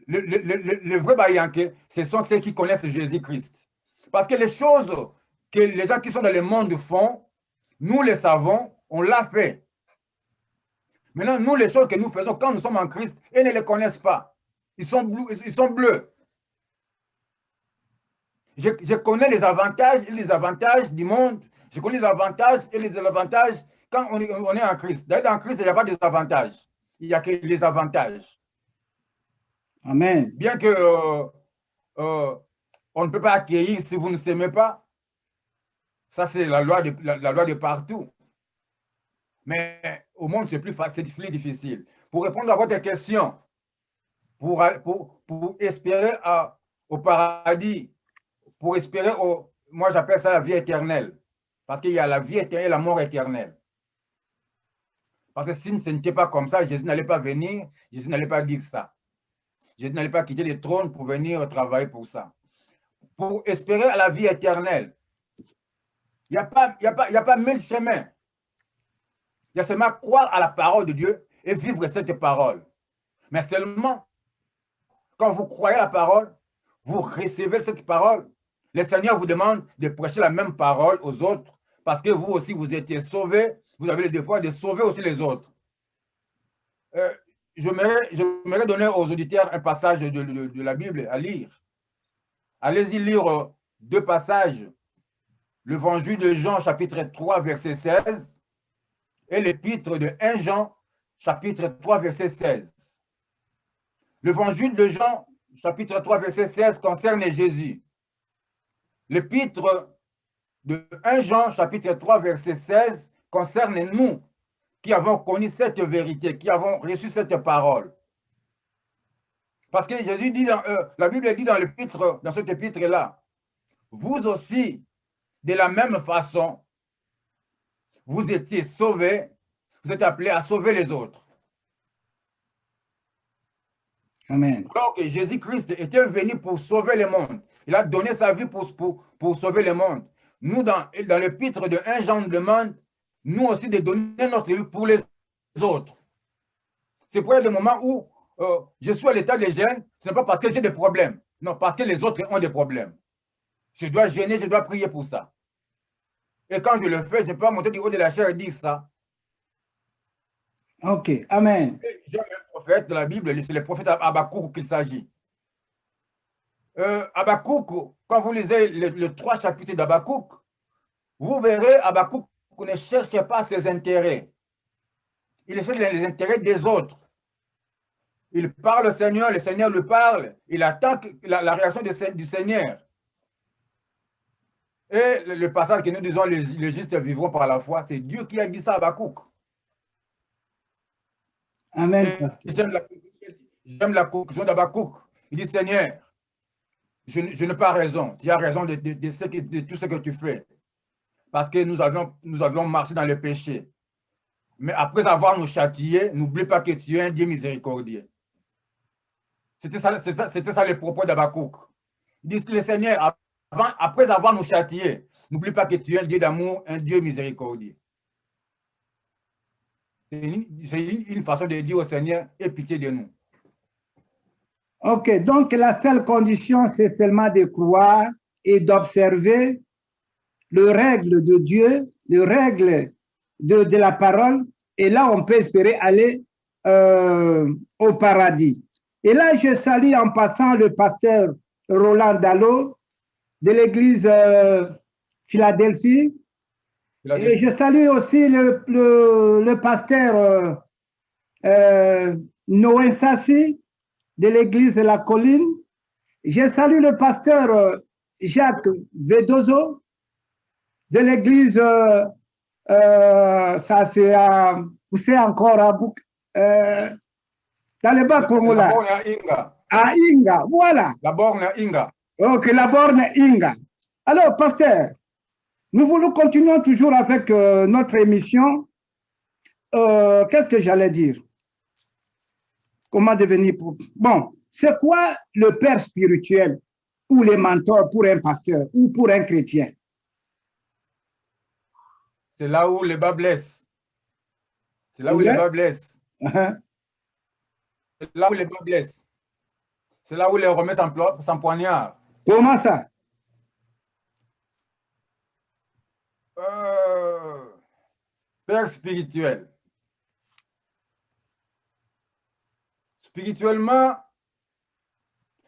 le vrai Bayanké, ce sont ceux qui connaissent Jésus-Christ. Parce que les choses que les gens qui sont dans le monde font, nous les savons, on l'a fait. Maintenant, nous, les choses que nous faisons quand nous sommes en Christ, ils ne les connaissent pas. Ils sont bleus. Je connais les avantages et les désavantages du monde. Je connais les avantages et les désavantages quand on est en Christ. D'ailleurs, en Christ, il n'y a pas de désavantages. Il n'y a que les avantages. Amen. Bien que on ne peut pas accueillir si vous ne s'aimez pas. Ça, c'est la loi de partout. Mais au monde, c'est plus difficile. Pour répondre à votre question, pour espérer au paradis, pour espérer moi j'appelle ça la vie éternelle. Parce qu'il y a la vie éternelle et la mort éternelle. Parce que si ce n'était pas comme ça, Jésus n'allait pas venir, Jésus n'allait pas dire ça. Jésus n'allait pas quitter le trône pour venir travailler pour ça. Pour espérer à la vie éternelle, il n'y a pas mille chemins. Il y a seulement croire à la parole de Dieu et vivre cette parole. Mais seulement, quand vous croyez à la parole, vous recevez cette parole, le Seigneur vous demande de prêcher la même parole aux autres parce que vous aussi, vous étiez sauvés, vous avez le devoir de sauver aussi les autres. J'aimerais donner aux auditeurs un passage de la Bible à lire. Allez-y lire deux passages. L'évangile de Jean, chapitre 3, verset 16, et l'épître de 1 Jean, chapitre 3, verset 16. L'évangile de Jean, chapitre 3, verset 16, concerne Jésus. L'épître de 1 Jean, chapitre 3, verset 16, concerne nous qui avons connu cette vérité, qui avons reçu cette parole. Parce que Jésus dit, la Bible dit dans cette épître-là, vous aussi, de la même façon, vous étiez sauvés, vous êtes appelés à sauver les autres. Amen. Alors que Jésus-Christ était venu pour sauver le monde. Il a donné sa vie pour sauver le monde. Nous, dans l'épître de 1 Jean, demande, nous aussi, de donner notre vie pour les autres. C'est pour le moment où je suis à l'état de gêne, ce n'est pas parce que j'ai des problèmes. Non, parce que les autres ont des problèmes. Je dois gêner, je dois prier pour ça. Et quand je le fais, je ne peux pas monter du haut de la chair et dire ça. Ok, Amen. J'ai un prophète de la Bible, c'est le prophète Habakkuk qu'il s'agit. Habakkuk, quand vous lisez les 3 chapitres d'Habakkuk, vous verrez Habakkuk ne cherche pas ses intérêts. Il cherche les intérêts des autres. Il parle au Seigneur, le Seigneur lui parle, il attend la réaction du Seigneur. Et le passage que nous disons, les justes vivront par la foi, c'est Dieu qui a dit ça à Habakkuk. Amen. J'aime la conclusion d'Habakkuk. Il dit, Seigneur, je n'ai pas raison. Tu as raison de tout ce que tu fais. Parce que nous avions marché dans le péché. Mais après avoir nous châtié, n'oublie pas que tu es un Dieu miséricordieux. C'était ça le propos d'Habakkuk. Il dit, le Seigneur, après avoir nous châtié, n'oublie pas que tu es un Dieu d'amour, un Dieu miséricordieux. C'est une façon de dire au Seigneur, aie pitié de nous. Ok, donc la seule condition, c'est seulement de croire et d'observer les règles de Dieu, les règles de la parole, et là, on peut espérer aller au paradis. Et là, je salue en passant le pasteur Roland Dallot de l'église Philadelphie. Et je salue aussi le pasteur Noé Sassi de l'église de la Colline. Je salue le pasteur Jacques Vedozo de l'église, ça c'est où c'est encore à Bouk, dans le bas Congola. À Inga, voilà. La borne à Inga. Ok, la borne Inga. Alors, pasteur, nous continuons toujours avec notre émission. Qu'est-ce que j'allais dire? Comment devenir pour... Bon, c'est quoi le père spirituel ou les mentors pour un pasteur ou pour un chrétien? C'est là où le bas blesse. C'est là où le bas blesse. C'est là où le bas blesse. C'est là où les remet sans poignard. Comment ça? Père spirituel. Spirituellement,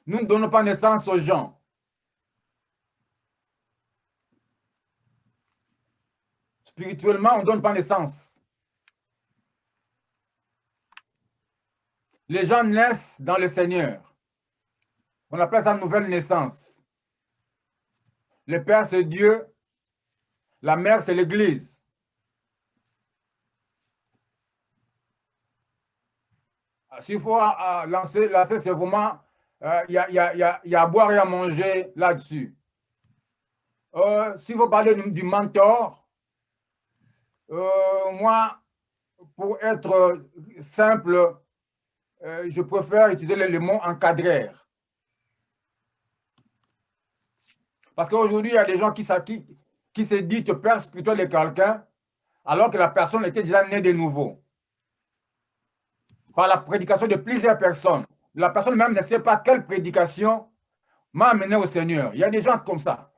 nous ne donnons pas naissance aux gens. Spirituellement, on ne donne pas naissance. Les gens naissent dans le Seigneur. On appelle ça nouvelle naissance. Le Père, c'est Dieu. La mère, c'est l'Église. S'il faut lancer c'est vraiment, il y a à boire et à manger là-dessus. S'il faut parler du mentor, moi, pour être simple, je préfère utiliser le mot encadreur. Parce qu'aujourd'hui, il y a des gens qui se disent père spirituel de quelqu'un, alors que la personne était déjà née de nouveau. Par la prédication de plusieurs personnes. La personne même ne sait pas quelle prédication m'a amené au Seigneur. Il y a des gens comme ça.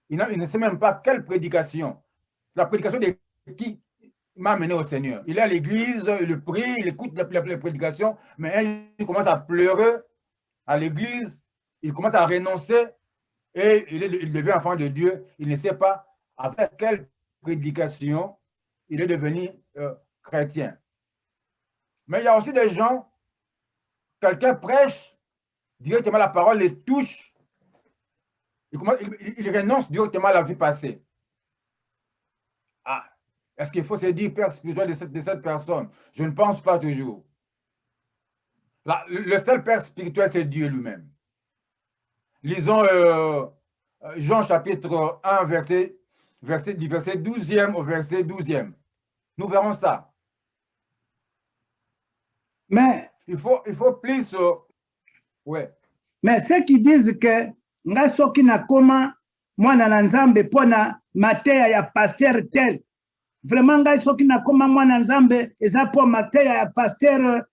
Il ne sait même pas quelle prédication. La prédication de qui m'a amené au Seigneur. Il est à l'église, il prie, il écoute les prédications, mais il commence à pleurer à l'église, il commence à renoncer et il devient enfant de Dieu. Il ne sait pas avec quelle prédication il est devenu chrétien. Mais il y a aussi des gens, quelqu'un prêche directement la parole, les touche, il renonce directement à la vie passée. Ah, est-ce qu'il faut se dire père spirituel de cette personne? Je ne pense pas toujours. Le seul père spirituel, c'est Dieu lui-même. Lisons Jean chapitre 1, verset du verset 12e au verset 12e. Nous verrons ça. Mais il faut plus... ouais. Mais ceux qui disent que nga soki na koma mwana na nzambe pona mateya ya pasteur tel, vraiment nga soki na koma mwana nzambe eza po mateya ya pasteur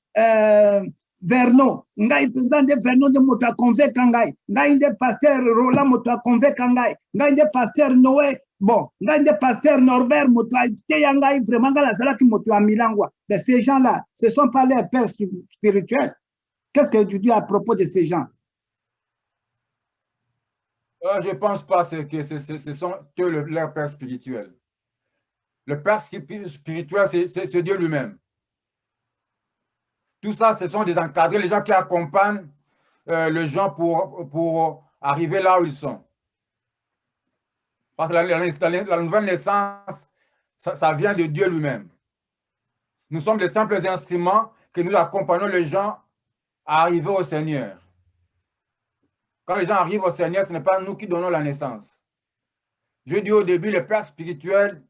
Vernon, ngai président de Vernon de moto a convaincre ngai de pasteur Roland moto a convaincre ngai de pasteur Noé, bon, ngai de pasteur Norbert moto a teya ngai vraiment nga la sala ki moto a milangwa. Mais ces gens-là, ce sont pas leurs pères spirituels. Qu'est-ce que tu dis à propos de ces gens? Je ne pense pas que ce sont que leur père spirituel. Le père spirituel, c'est Dieu lui-même. Tout ça, ce sont des encadrés, les gens qui accompagnent les gens pour arriver là où ils sont. Parce que la nouvelle naissance, ça vient de Dieu lui-même. Nous sommes des simples instruments que nous accompagnons les gens à arriver au Seigneur. Quand les gens arrivent au Seigneur, ce n'est pas nous qui donnons la naissance. Je dis au début, le père spirituel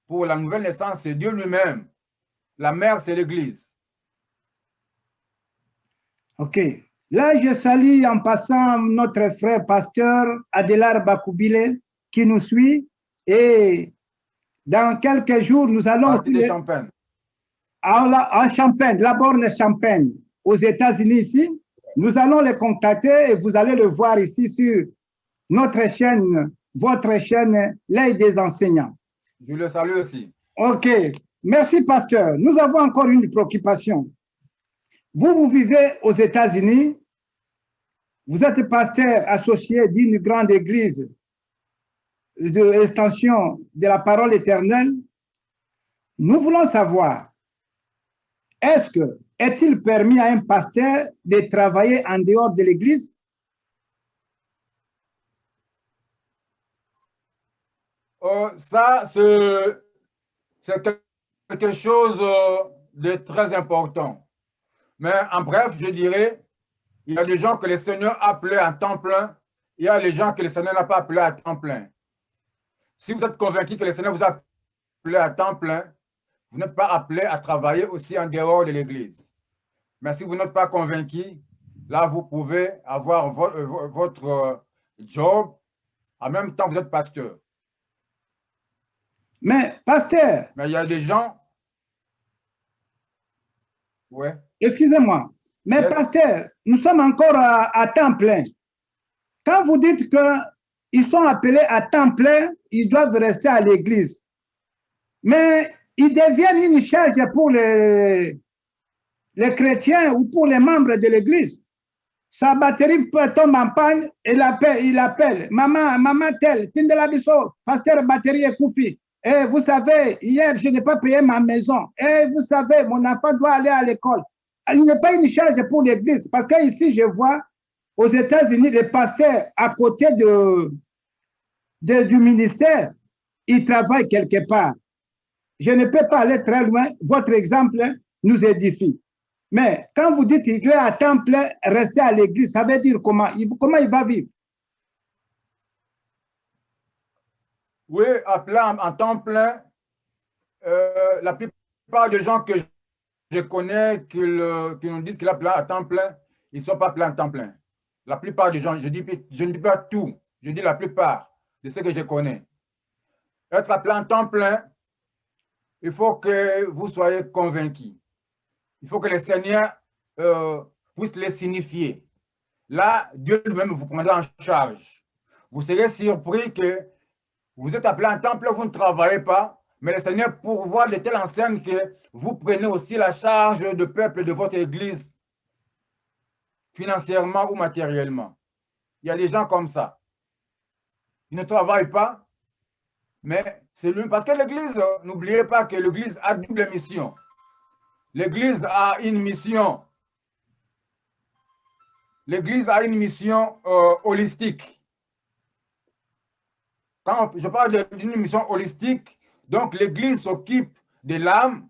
pour la nouvelle naissance, c'est Dieu lui-même. La mère, c'est l'Église. Ok. Là, je salue en passant notre frère pasteur Adélar Bakoubile qui nous suit. Et dans quelques jours, nous allons... Champagne. À Champagne, la borne Champagne, aux États-Unis ici. Nous allons les contacter et vous allez le voir ici sur notre chaîne, votre chaîne, l'œil des enseignants. Je le salue aussi. Ok. Merci, pasteur. Nous avons encore une préoccupation. Vous vivez aux États-Unis. Vous êtes pasteur associé d'une grande église d'extension de la parole éternelle. Nous voulons savoir, est-il permis à un pasteur de travailler en dehors de l'église? Ça, c'est quelque chose de très important. Mais en bref, je dirais, il y a des gens que le Seigneur a appelés à temps plein, il y a des gens que le Seigneur n'a pas appelés à temps plein. Si vous êtes convaincu que le Seigneur vous a appelé à temps plein, vous n'êtes pas appelé à travailler aussi en dehors de l'église. Mais si vous n'êtes pas convaincu, là, vous pouvez avoir votre job, en même temps, vous êtes pasteur. Mais, pasteur... Mais il y a des gens... Ouais. Excusez-moi. Mais, yes. Pasteur, nous sommes encore à temps plein. Quand vous dites qu'ils sont appelés à temps plein, ils doivent rester à l'église. Mais ils deviennent une charge pour les chrétiens ou pour les membres de l'église. Sa batterie peut tomber en panne et il appelle. Maman tel, Tindelabiso, pasteur batterie est coupée. Et vous savez, hier, je n'ai pas payé ma maison. Et vous savez, mon enfant doit aller à l'école. Il n'est pas une charge pour l'église. Parce qu'ici, je vois aux États-Unis, les pasteurs à côté du ministère, ils travaillent quelque part. Je ne peux pas aller très loin. Votre exemple nous édifie. Mais quand vous dites qu'il est à temps plein, rester à l'église, ça veut dire comment il va vivre? Oui, appelé en temps plein, la plupart des gens que je connais qui nous disent qu'il est appelé à temps plein, ils ne sont pas appelés à temps plein. La plupart des gens, je ne dis pas tout, je dis la plupart de ceux que je connais. Être appelé en temps plein, il faut que vous soyez convaincus. Il faut que le Seigneur puisse les signifier. Là, Dieu lui-même vous prendra en charge. Vous serez surpris que vous êtes appelé en temps plein, vous ne travaillez pas, mais le Seigneur pourvoit de telle enseigne que vous prenez aussi la charge de peuple de votre église, financièrement ou matériellement. Il y a des gens comme ça. Ils ne travaillent pas, mais c'est lui. Parce que l'église, n'oubliez pas que l'église a double mission. L'église a une mission. L'église a une mission holistique. Quand je parle d'une mission holistique, donc l'église s'occupe de l'âme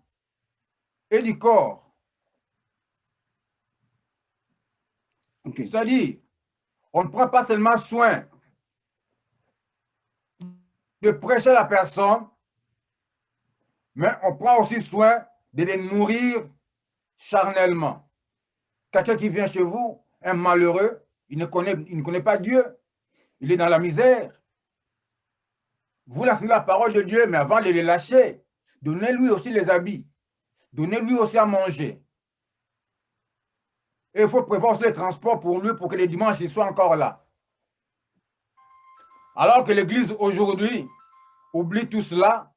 et du corps. Okay. C'est-à-dire, on ne prend pas seulement soin de prêcher à la personne, mais on prend aussi soin de les nourrir charnellement. Quelqu'un qui vient chez vous, un malheureux, il ne connaît pas Dieu, il est dans la misère. Vous lancez la parole de Dieu, mais avant de les lâcher, donnez-lui aussi les habits, donnez-lui aussi à manger. Et il faut prévoir aussi les transports pour lui, pour que les dimanches, il soit encore là. Alors que l'Église aujourd'hui oublie tout cela,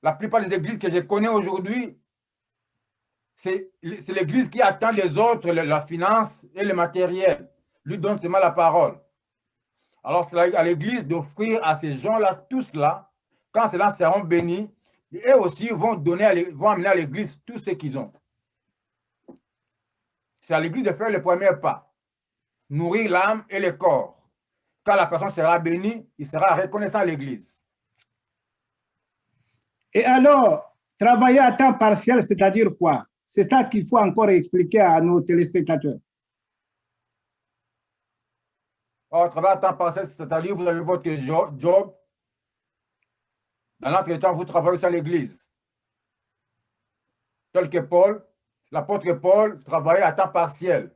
La plupart des églises que je connais aujourd'hui, c'est l'Église qui attend des autres la finance et le matériel, lui donne seulement la parole. Alors c'est à l'Église d'offrir à ces gens-là tout cela, quand ceux-là seront bénis, et aussi vont amener à l'Église tout ce qu'ils ont. C'est à l'Église de faire le premier pas, nourrir l'âme et le corps. Quand la personne sera bénie, il sera reconnaissant à l'Église. Et alors, travailler à temps partiel, c'est-à-dire quoi? C'est ça qu'il faut encore expliquer à nos téléspectateurs. Alors, travailler à temps partiel, c'est-à-dire vous avez votre job. Dans l'entretemps, vous travaillez sur l'Église. Tel que Paul, l'apôtre Paul travaillait à temps partiel.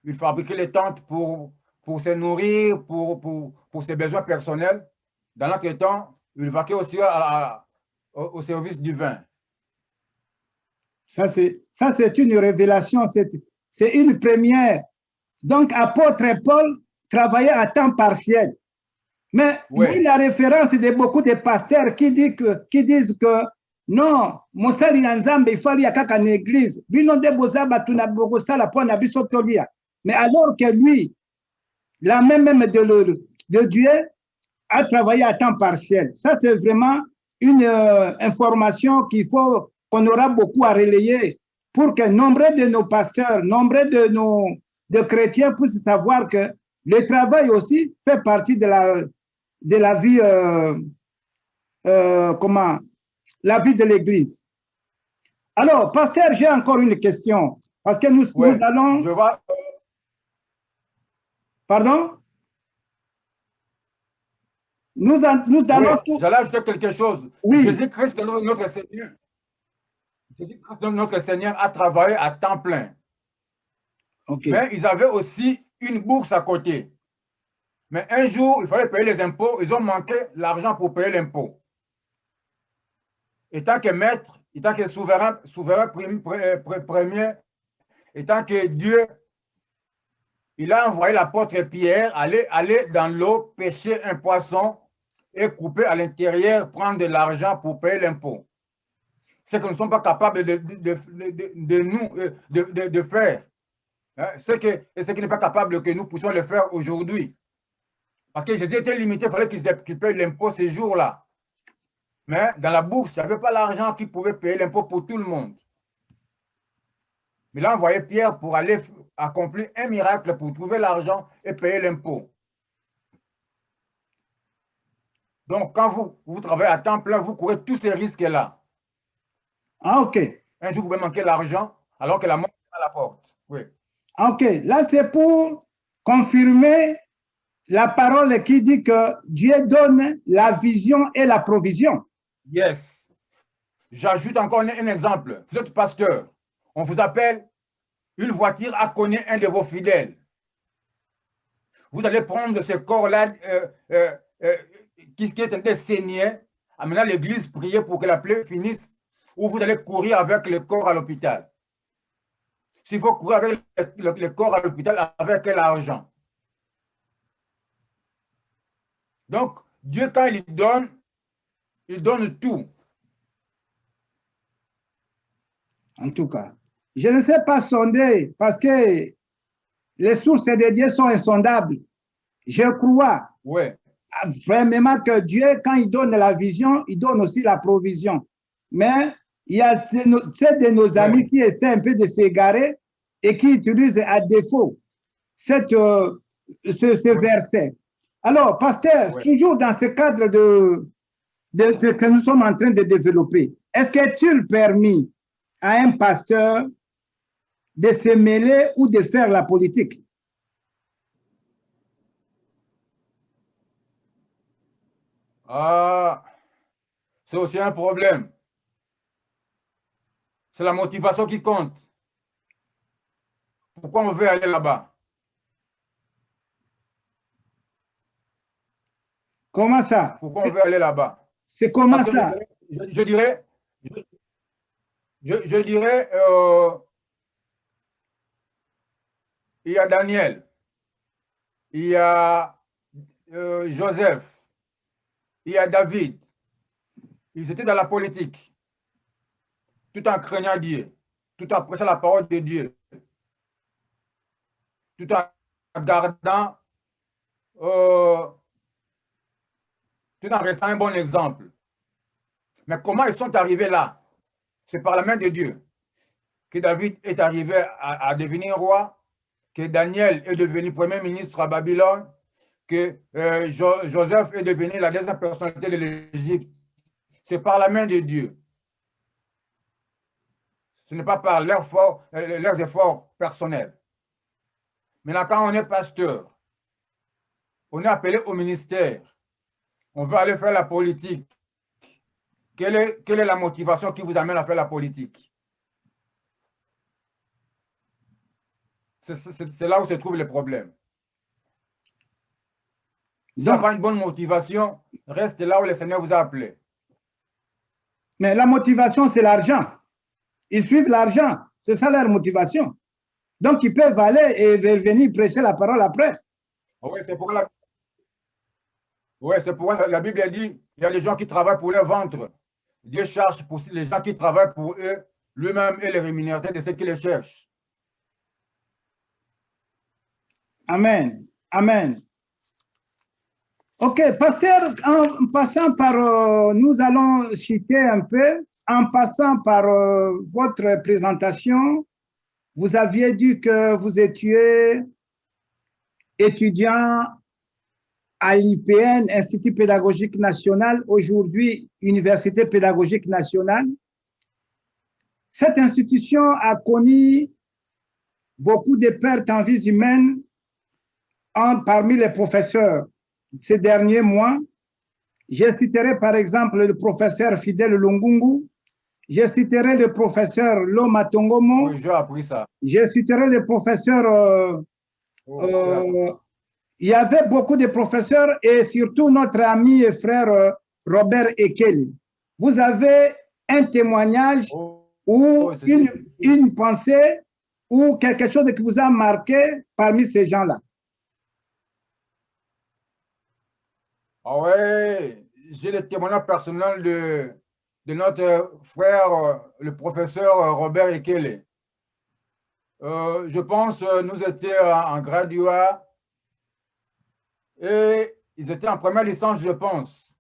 Il fabriquait les tentes pour se nourrir, pour ses besoins personnels. Dans l'entretemps, il vaquait aussi au service du vin. Ça, c'est une révélation, c'est une première. Donc, apôtre Paul travaillait à temps partiel. Mais oui, la référence de beaucoup de pasteurs qui disent que non, Mosali Nzambe, il faut aller à une église. Mais alors que lui, la même de Dieu, a travaillé à temps partiel. Ça, c'est vraiment une information qu'on aura beaucoup à relayer pour que nombre de nos pasteurs, nombre de chrétiens puissent savoir que le travail aussi fait partie de la vie, la vie de l'Église. Alors, pasteur, j'ai encore une question. Parce que nous allons... Je vois... Pardon? Nous allons... J'allais ajouter quelque chose. Oui. Jésus-Christ, notre Seigneur. Jésus-Christ, notre Seigneur, a travaillé à temps plein. Okay. Mais ils avaient aussi une bourse à côté. Mais un jour, il fallait payer les impôts. Ils ont manqué l'argent pour payer l'impôt. Et tant que maître, et tant que souverain premier, et tant que Dieu, il a envoyé l'apôtre Pierre aller dans l'eau, pêcher un poisson et couper à l'intérieur, prendre de l'argent pour payer l'impôt. Ce que nous ne sommes pas capables de faire. Ce qui n'est pas capable que nous puissions le faire aujourd'hui. Parce que Jésus était limité, il fallait qu'il paye l'impôt ces jours-là. Mais dans la bourse, il n'y avait pas l'argent qui pouvait payer l'impôt pour tout le monde. Il a envoyé Pierre pour aller accomplir un miracle pour trouver l'argent et payer l'impôt. Donc, quand vous travaillez à temps plein, vous courez tous ces risques-là. Ah, OK. Un jour, vous pouvez manquer l'argent alors que la mort est à la porte. Oui. OK. Là, c'est pour confirmer la parole qui dit que Dieu donne la vision et la provision. Yes. J'ajoute encore un exemple. Vous êtes pasteur. On vous appelle, une voiture a connu un de vos fidèles. Vous allez prendre ce corps-là qui est en train de saigner, amener à l'église, prier pour que la plaie finisse, ou vous allez courir avec le corps à l'hôpital. S'il faut courir avec le corps à l'hôpital, avec quel argent? Donc, Dieu, quand il donne tout. En tout cas, je ne sais pas sonder parce que les sources de Dieu sont insondables. Je crois vraiment que Dieu, quand il donne la vision, il donne aussi la provision. Mais il y a ceux de nos amis qui essaient un peu de s'égarer et qui utilisent à défaut ce verset. Alors, pasteur, toujours dans ce cadre que nous sommes en train de développer, est-ce que tu permis à un pasteur de se mêler ou de faire la politique? Ah, c'est aussi un problème. C'est la motivation qui compte. Pourquoi on veut aller là-bas? Comment ça? Pourquoi on veut aller là-bas? C'est comment Parce que ça? je dirais, je dirais, il y a Daniel, il y a Joseph, il y a David. Ils étaient dans la politique, tout en craignant Dieu, tout en prêchant la parole de Dieu, tout en gardant, tout en restant un bon exemple. Mais comment ils sont arrivés là? C'est par la main de Dieu que David est arrivé à devenir roi, que Daniel est devenu premier ministre à Babylone, que Joseph est devenu la deuxième personnalité de l'Égypte. C'est par la main de Dieu. Ce n'est pas par leurs efforts personnels. Maintenant, quand on est pasteur, on est appelé au ministère, on veut aller faire la politique. Quelle est la motivation qui vous amène à faire la politique? C'est là où se trouve le problème. Si on n'a pas une bonne motivation, reste là où le Seigneur vous a appelé. Mais la motivation, c'est l'argent. Ils suivent l'argent. C'est ça leur motivation. Donc, ils peuvent aller et venir prêcher la parole après. Oui, c'est pourquoi la Bible dit il y a des gens qui travaillent pour leur ventre. Dieu cherche pour les gens qui travaillent pour eux, lui-même est le rémunérateur de ceux qui les cherchent. Amen. Amen. Ok, pasteur, en passant par, nous allons citer un peu, en passant par votre présentation, vous aviez dit que vous étiez étudiant à l'IPN, Institut pédagogique national, aujourd'hui Université pédagogique nationale. Cette institution a connu beaucoup de pertes en vie humaine parmi les professeurs ces derniers mois. Je citerai par exemple le professeur Fidèle Lungungu, je citerai le professeur Loma Tongomo, Oui, j'ai appris ça. Je citerai le professeur il y avait beaucoup de professeurs et surtout notre ami et frère Robert Ekeli. Vous avez un témoignage ou une pensée ou quelque chose qui vous a marqué parmi ces gens-là? Ah ouais, j'ai le témoignage personnel de notre frère, le professeur Robert Ekeli. Je pense nous étions en graduat et ils étaient en première licence, je pense.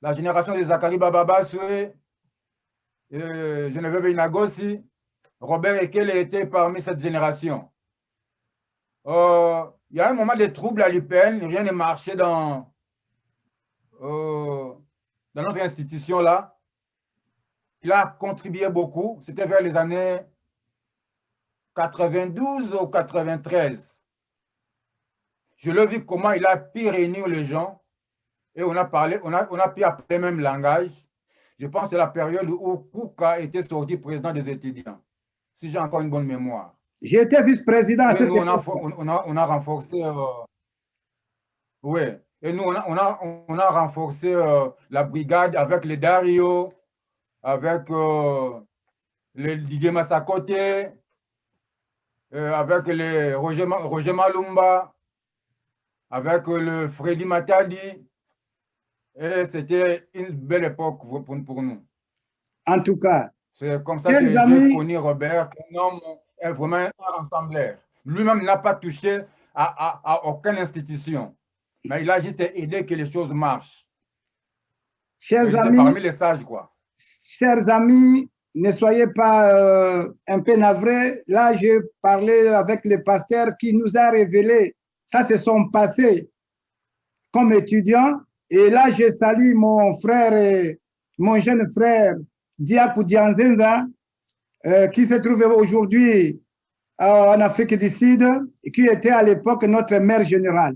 La génération de Zachary Bababasoué, Geneviève Inagosi, Robert Ekeli était parmi cette génération. Il y a un moment de trouble à l'UPN, rien ne marchait dans notre institution-là. Il a contribué beaucoup, c'était vers les années 92 ou 93. Je l'ai vu comment il a pu réunir les gens et on a parlé, on a pu appeler le même langage. Je pense que c'est la période où Kouka était sorti président des étudiants, si j'ai encore une bonne mémoire. J'ai été vice-président. Nous, on a renforcé. Oui, et nous, on a renforcé la brigade avec les Dario, avec les Didier Massakote, avec les Roger Malumba, avec le Freddy Matadi. Et c'était une belle époque pour nous. En tout cas. C'est comme ça que j'ai connu Robert, un homme vraiment un rassembleur. Lui-même n'a pas touché à aucune institution, mais il a juste aidé que les choses marchent. Chers amis, parmi les sages, quoi. Chers amis, ne soyez pas un peu navrés. Là, je parlais avec le pasteur qui nous a révélé, ça c'est son passé comme étudiant. Et là, je salue mon frère, mon jeune frère, Diakou Dianzenza, qui se trouve aujourd'hui en Afrique du Sud et qui était à l'époque notre maire général.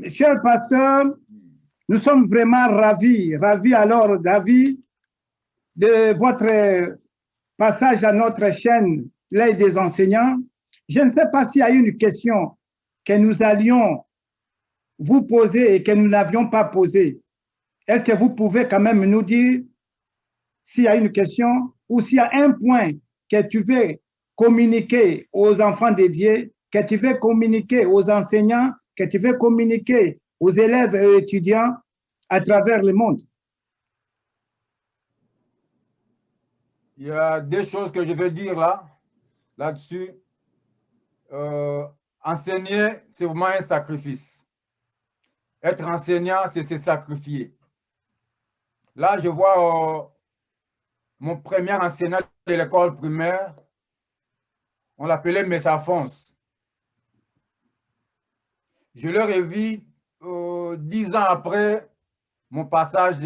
Cher pasteur, Nous sommes vraiment ravis alors, David, de votre passage à notre chaîne, l'œil des enseignants. Je ne sais pas s'il y a une question que nous allions vous poser et que nous n'avions pas posée. Est-ce que vous pouvez quand même nous dire s'il y a une question ou s'il y a un point que tu veux communiquer aux enfants dédiés, que tu veux communiquer aux enseignants, que tu veux communiquer aux élèves et étudiants à travers le monde? Il y a des choses que je veux dire là-dessus. Enseigner, c'est vraiment un sacrifice. Être enseignant, c'est se sacrifier. Là, je vois mon premier enseignant de l'école primaire, on l'appelait Mess Alphonse. Je le revis 10 ans après mon passage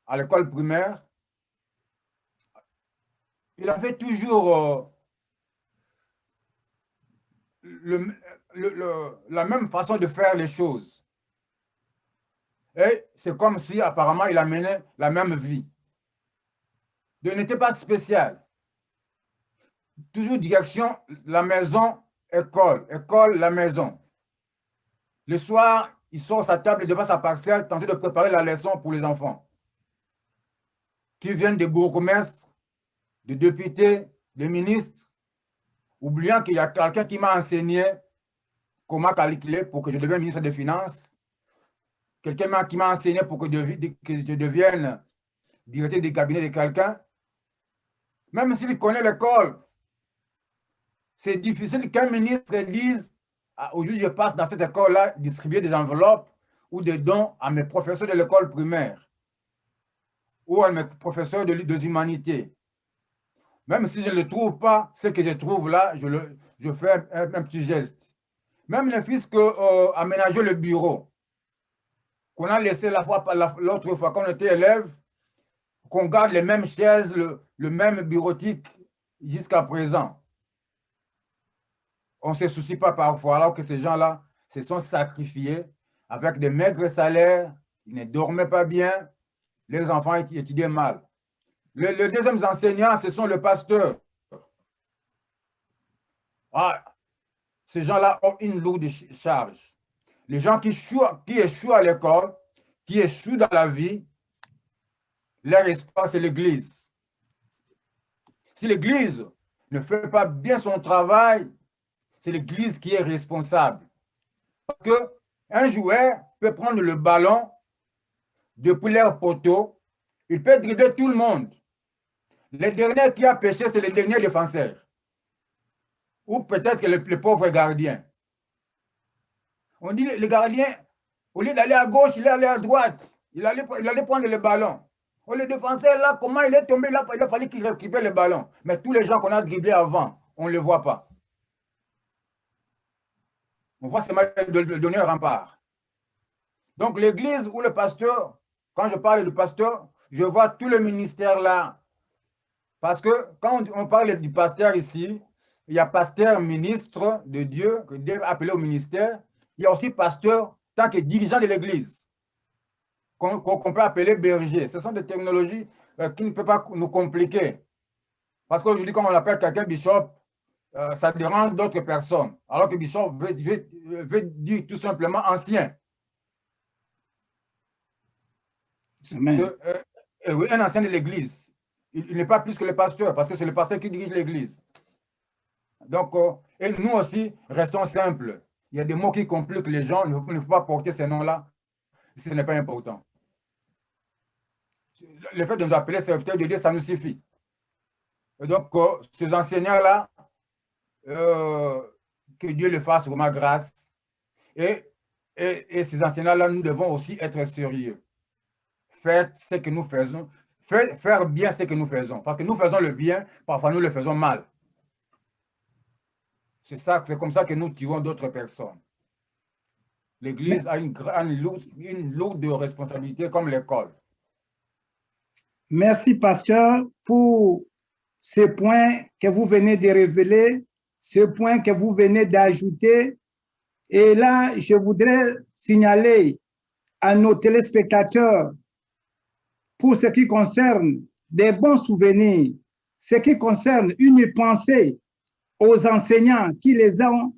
à l'école primaire. Il avait toujours la même façon de faire les choses. Et c'est comme si apparemment il amenait la même vie. Il n'était pas spécial. Toujours direction, la maison, école, école, la maison. Le soir, il sort sa table devant sa parcelle, tenter de préparer la leçon pour les enfants. Qui viennent des bourgmestres, des députés, des ministres, oubliant qu'il y a quelqu'un qui m'a enseigné comment calculer pour que je devienne ministre des Finances. Quelqu'un qui m'a enseigné pour que je devienne directeur du cabinet de quelqu'un. Même s'il connaît l'école, c'est difficile qu'un ministre dise aujourd'hui je passe dans cette école-là distribuer des enveloppes ou des dons à mes professeurs de l'école primaire ou à mes professeurs des humanités. Même si je ne trouve pas ce que je trouve là, je fais un petit geste. Même le fils que aménager le bureau, qu'on a laissé l'autre fois qu'on était élève, qu'on garde les mêmes chaises, le même bureautique jusqu'à présent. On ne se soucie pas parfois, alors que ces gens-là se sont sacrifiés avec des maigres salaires, ils ne dormaient pas bien, les enfants étudiaient mal. Les deuxièmes enseignants, ce sont les pasteurs. Ces gens-là ont une lourde charge. Les gens qui échouent à l'école, qui échouent dans la vie, leur espoir, c'est l'Église. Si l'Église ne fait pas bien son travail, c'est l'Église qui est responsable. Parce qu'un joueur peut prendre le ballon depuis leur poteau, il peut dribbler tout le monde. Le dernier qui a pêché, c'est le dernier défenseur. Ou peut-être que le pauvre gardien. On dit le gardien, au lieu d'aller à gauche, il est allé à droite. Il allait prendre le ballon. Le défenseur, là, comment il est tombé là, il a fallu qu'il récupère le ballon. Mais tous les gens qu'on a dribblés avant, on ne les voit pas. On voit seulement de donner un rempart. Donc l'église ou le pasteur, quand je parle du pasteur, je vois tout le ministère là. Parce que quand on parle du pasteur ici, il y a pasteur, ministre de Dieu, que Dieu a appelé au ministère. Il y a aussi pasteur, tant que dirigeant de l'église, qu'on peut appeler berger. Ce sont des technologies qui ne peuvent pas nous compliquer. Parce qu'aujourd'hui, quand on appelle quelqu'un bishop, ça dérange d'autres personnes. Alors que bishop veut dire tout simplement ancien. Un ancien de l'église. Il n'est pas plus que le pasteur, parce que c'est le pasteur qui dirige l'église. Donc, et nous aussi, restons simples. Il y a des mots qui compliquent les gens, il ne faut pas porter ces noms-là, ce n'est pas important. Le fait de nous appeler serviteurs de Dieu, ça nous suffit. Et donc, ces enseignants-là, que Dieu le fasse vraiment grâce. Et ces enseignants-là, nous devons aussi être sérieux. Faites ce que nous faisons. Faire bien ce que nous faisons. Parce que nous faisons le bien, parfois nous le faisons mal. C'est comme ça que nous tirons d'autres personnes. L'Église a une lourde responsabilité comme l'école. Merci, pasteur, pour ce point que vous venez de révéler, ce point que vous venez d'ajouter. Et là, je voudrais signaler à nos téléspectateurs, pour ce qui concerne des bons souvenirs, ce qui concerne une pensée aux enseignants qui les ont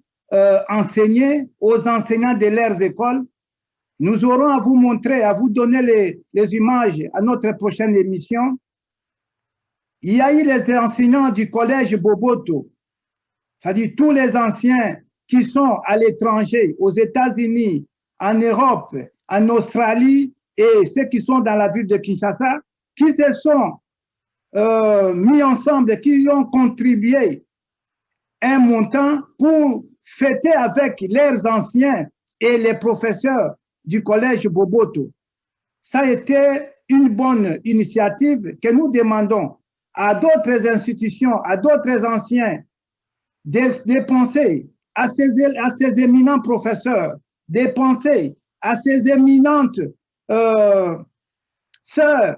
enseignés, aux enseignants de leurs écoles. Nous aurons à vous montrer, à vous donner les images à notre prochaine émission. Il y a eu les enseignants du collège Boboto, c'est-à-dire tous les anciens qui sont à l'étranger, aux États-Unis, en Europe, en Australie, et ceux qui sont dans la ville de Kinshasa, qui se sont mis ensemble, qui ont contribué un montant pour fêter avec leurs anciens et les professeurs du collège Boboto. Ça a été une bonne initiative que nous demandons à d'autres institutions, à d'autres anciens, de penser à ces éminents professeurs, de penser à ces éminentes sœurs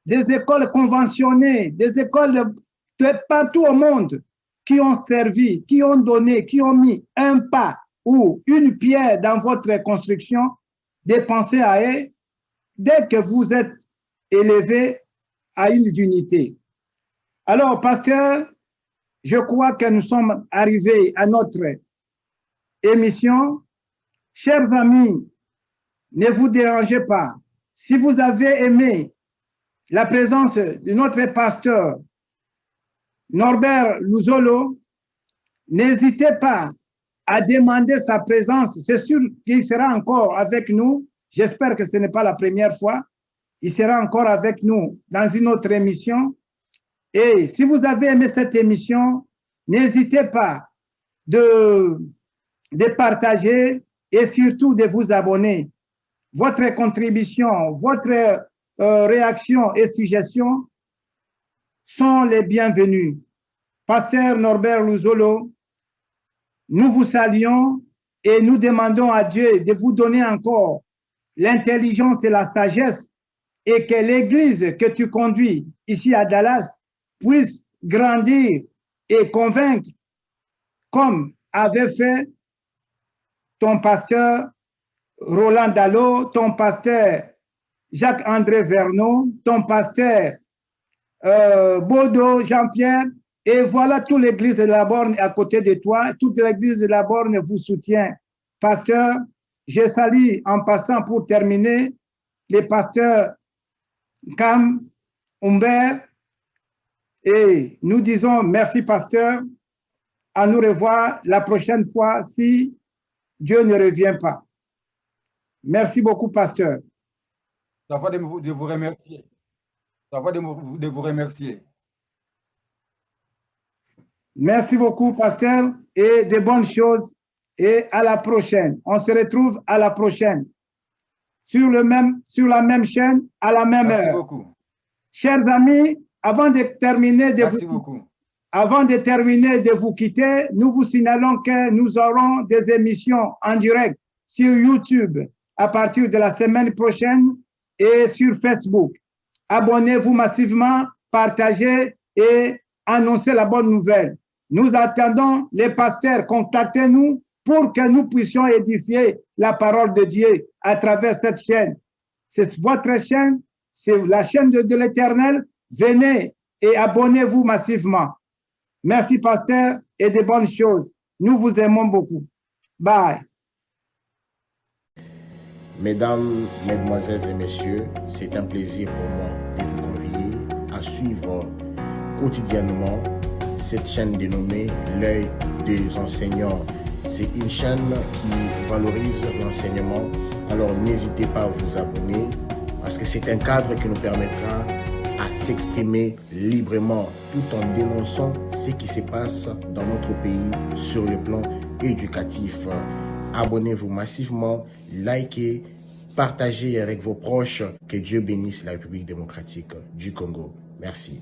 des écoles conventionnées, des écoles de partout au monde qui ont servi, qui ont donné, qui ont mis un pas ou une pierre dans votre construction, de penser à eux dès que vous êtes élevé à une dignité. Alors, pasteur, je crois que nous sommes arrivés à notre émission. Chers amis, ne vous dérangez pas. Si vous avez aimé la présence de notre pasteur Norbert Luzolo, n'hésitez pas à demander sa présence. C'est sûr qu'il sera encore avec nous. J'espère que ce n'est pas la première fois. Il sera encore avec nous dans une autre émission. Et si vous avez aimé cette émission, n'hésitez pas de partager et surtout de vous abonner. Votre contribution, votre réaction et suggestions sont les bienvenus. Pasteur Norbert Luzolo, nous vous saluons et nous demandons à Dieu de vous donner encore l'intelligence et la sagesse et que l'Église que tu conduis ici à Dallas puisse grandir et convaincre comme avait fait ton pasteur Roland Dallot, ton pasteur Jacques-André Verneau, ton pasteur Bodo Jean-Pierre, et voilà toute l'église de la Borne à côté de toi. Toute l'église de la Borne vous soutient. Pasteur, je salue en passant pour terminer les pasteurs Cam, Humbert, et nous disons merci pasteur, à nous revoir la prochaine fois si Dieu ne revient pas. Merci beaucoup pasteur. Ça va de vous remercier. Ça va de vous remercier. Merci beaucoup, pasteur, et de bonnes choses. Et à la prochaine. On se retrouve à la prochaine. Sur la même chaîne, à la même heure. Merci beaucoup. Chers amis, avant de terminer de vous quitter, nous vous signalons que nous aurons des émissions en direct sur YouTube à partir de la semaine prochaine et sur Facebook. Abonnez-vous massivement, partagez et annoncez la bonne nouvelle. Nous attendons les pasteurs, contactez-nous pour que nous puissions édifier la parole de Dieu à travers cette chaîne. C'est votre chaîne, c'est la chaîne de l'Éternel. Venez et abonnez-vous massivement. Merci, pasteur, et de bonnes choses. Nous vous aimons beaucoup. Bye. Mesdames, Mesdemoiselles et Messieurs, c'est un plaisir pour moi de vous convier à suivre quotidiennement cette chaîne dénommée L'œil des enseignants. C'est une chaîne qui valorise l'enseignement. Alors n'hésitez pas à vous abonner parce que c'est un cadre qui nous permettra à s'exprimer librement tout en dénonçant ce qui se passe dans notre pays sur le plan éducatif. Abonnez-vous massivement, likez, partagez avec vos proches. Que Dieu bénisse la République démocratique du Congo. Merci.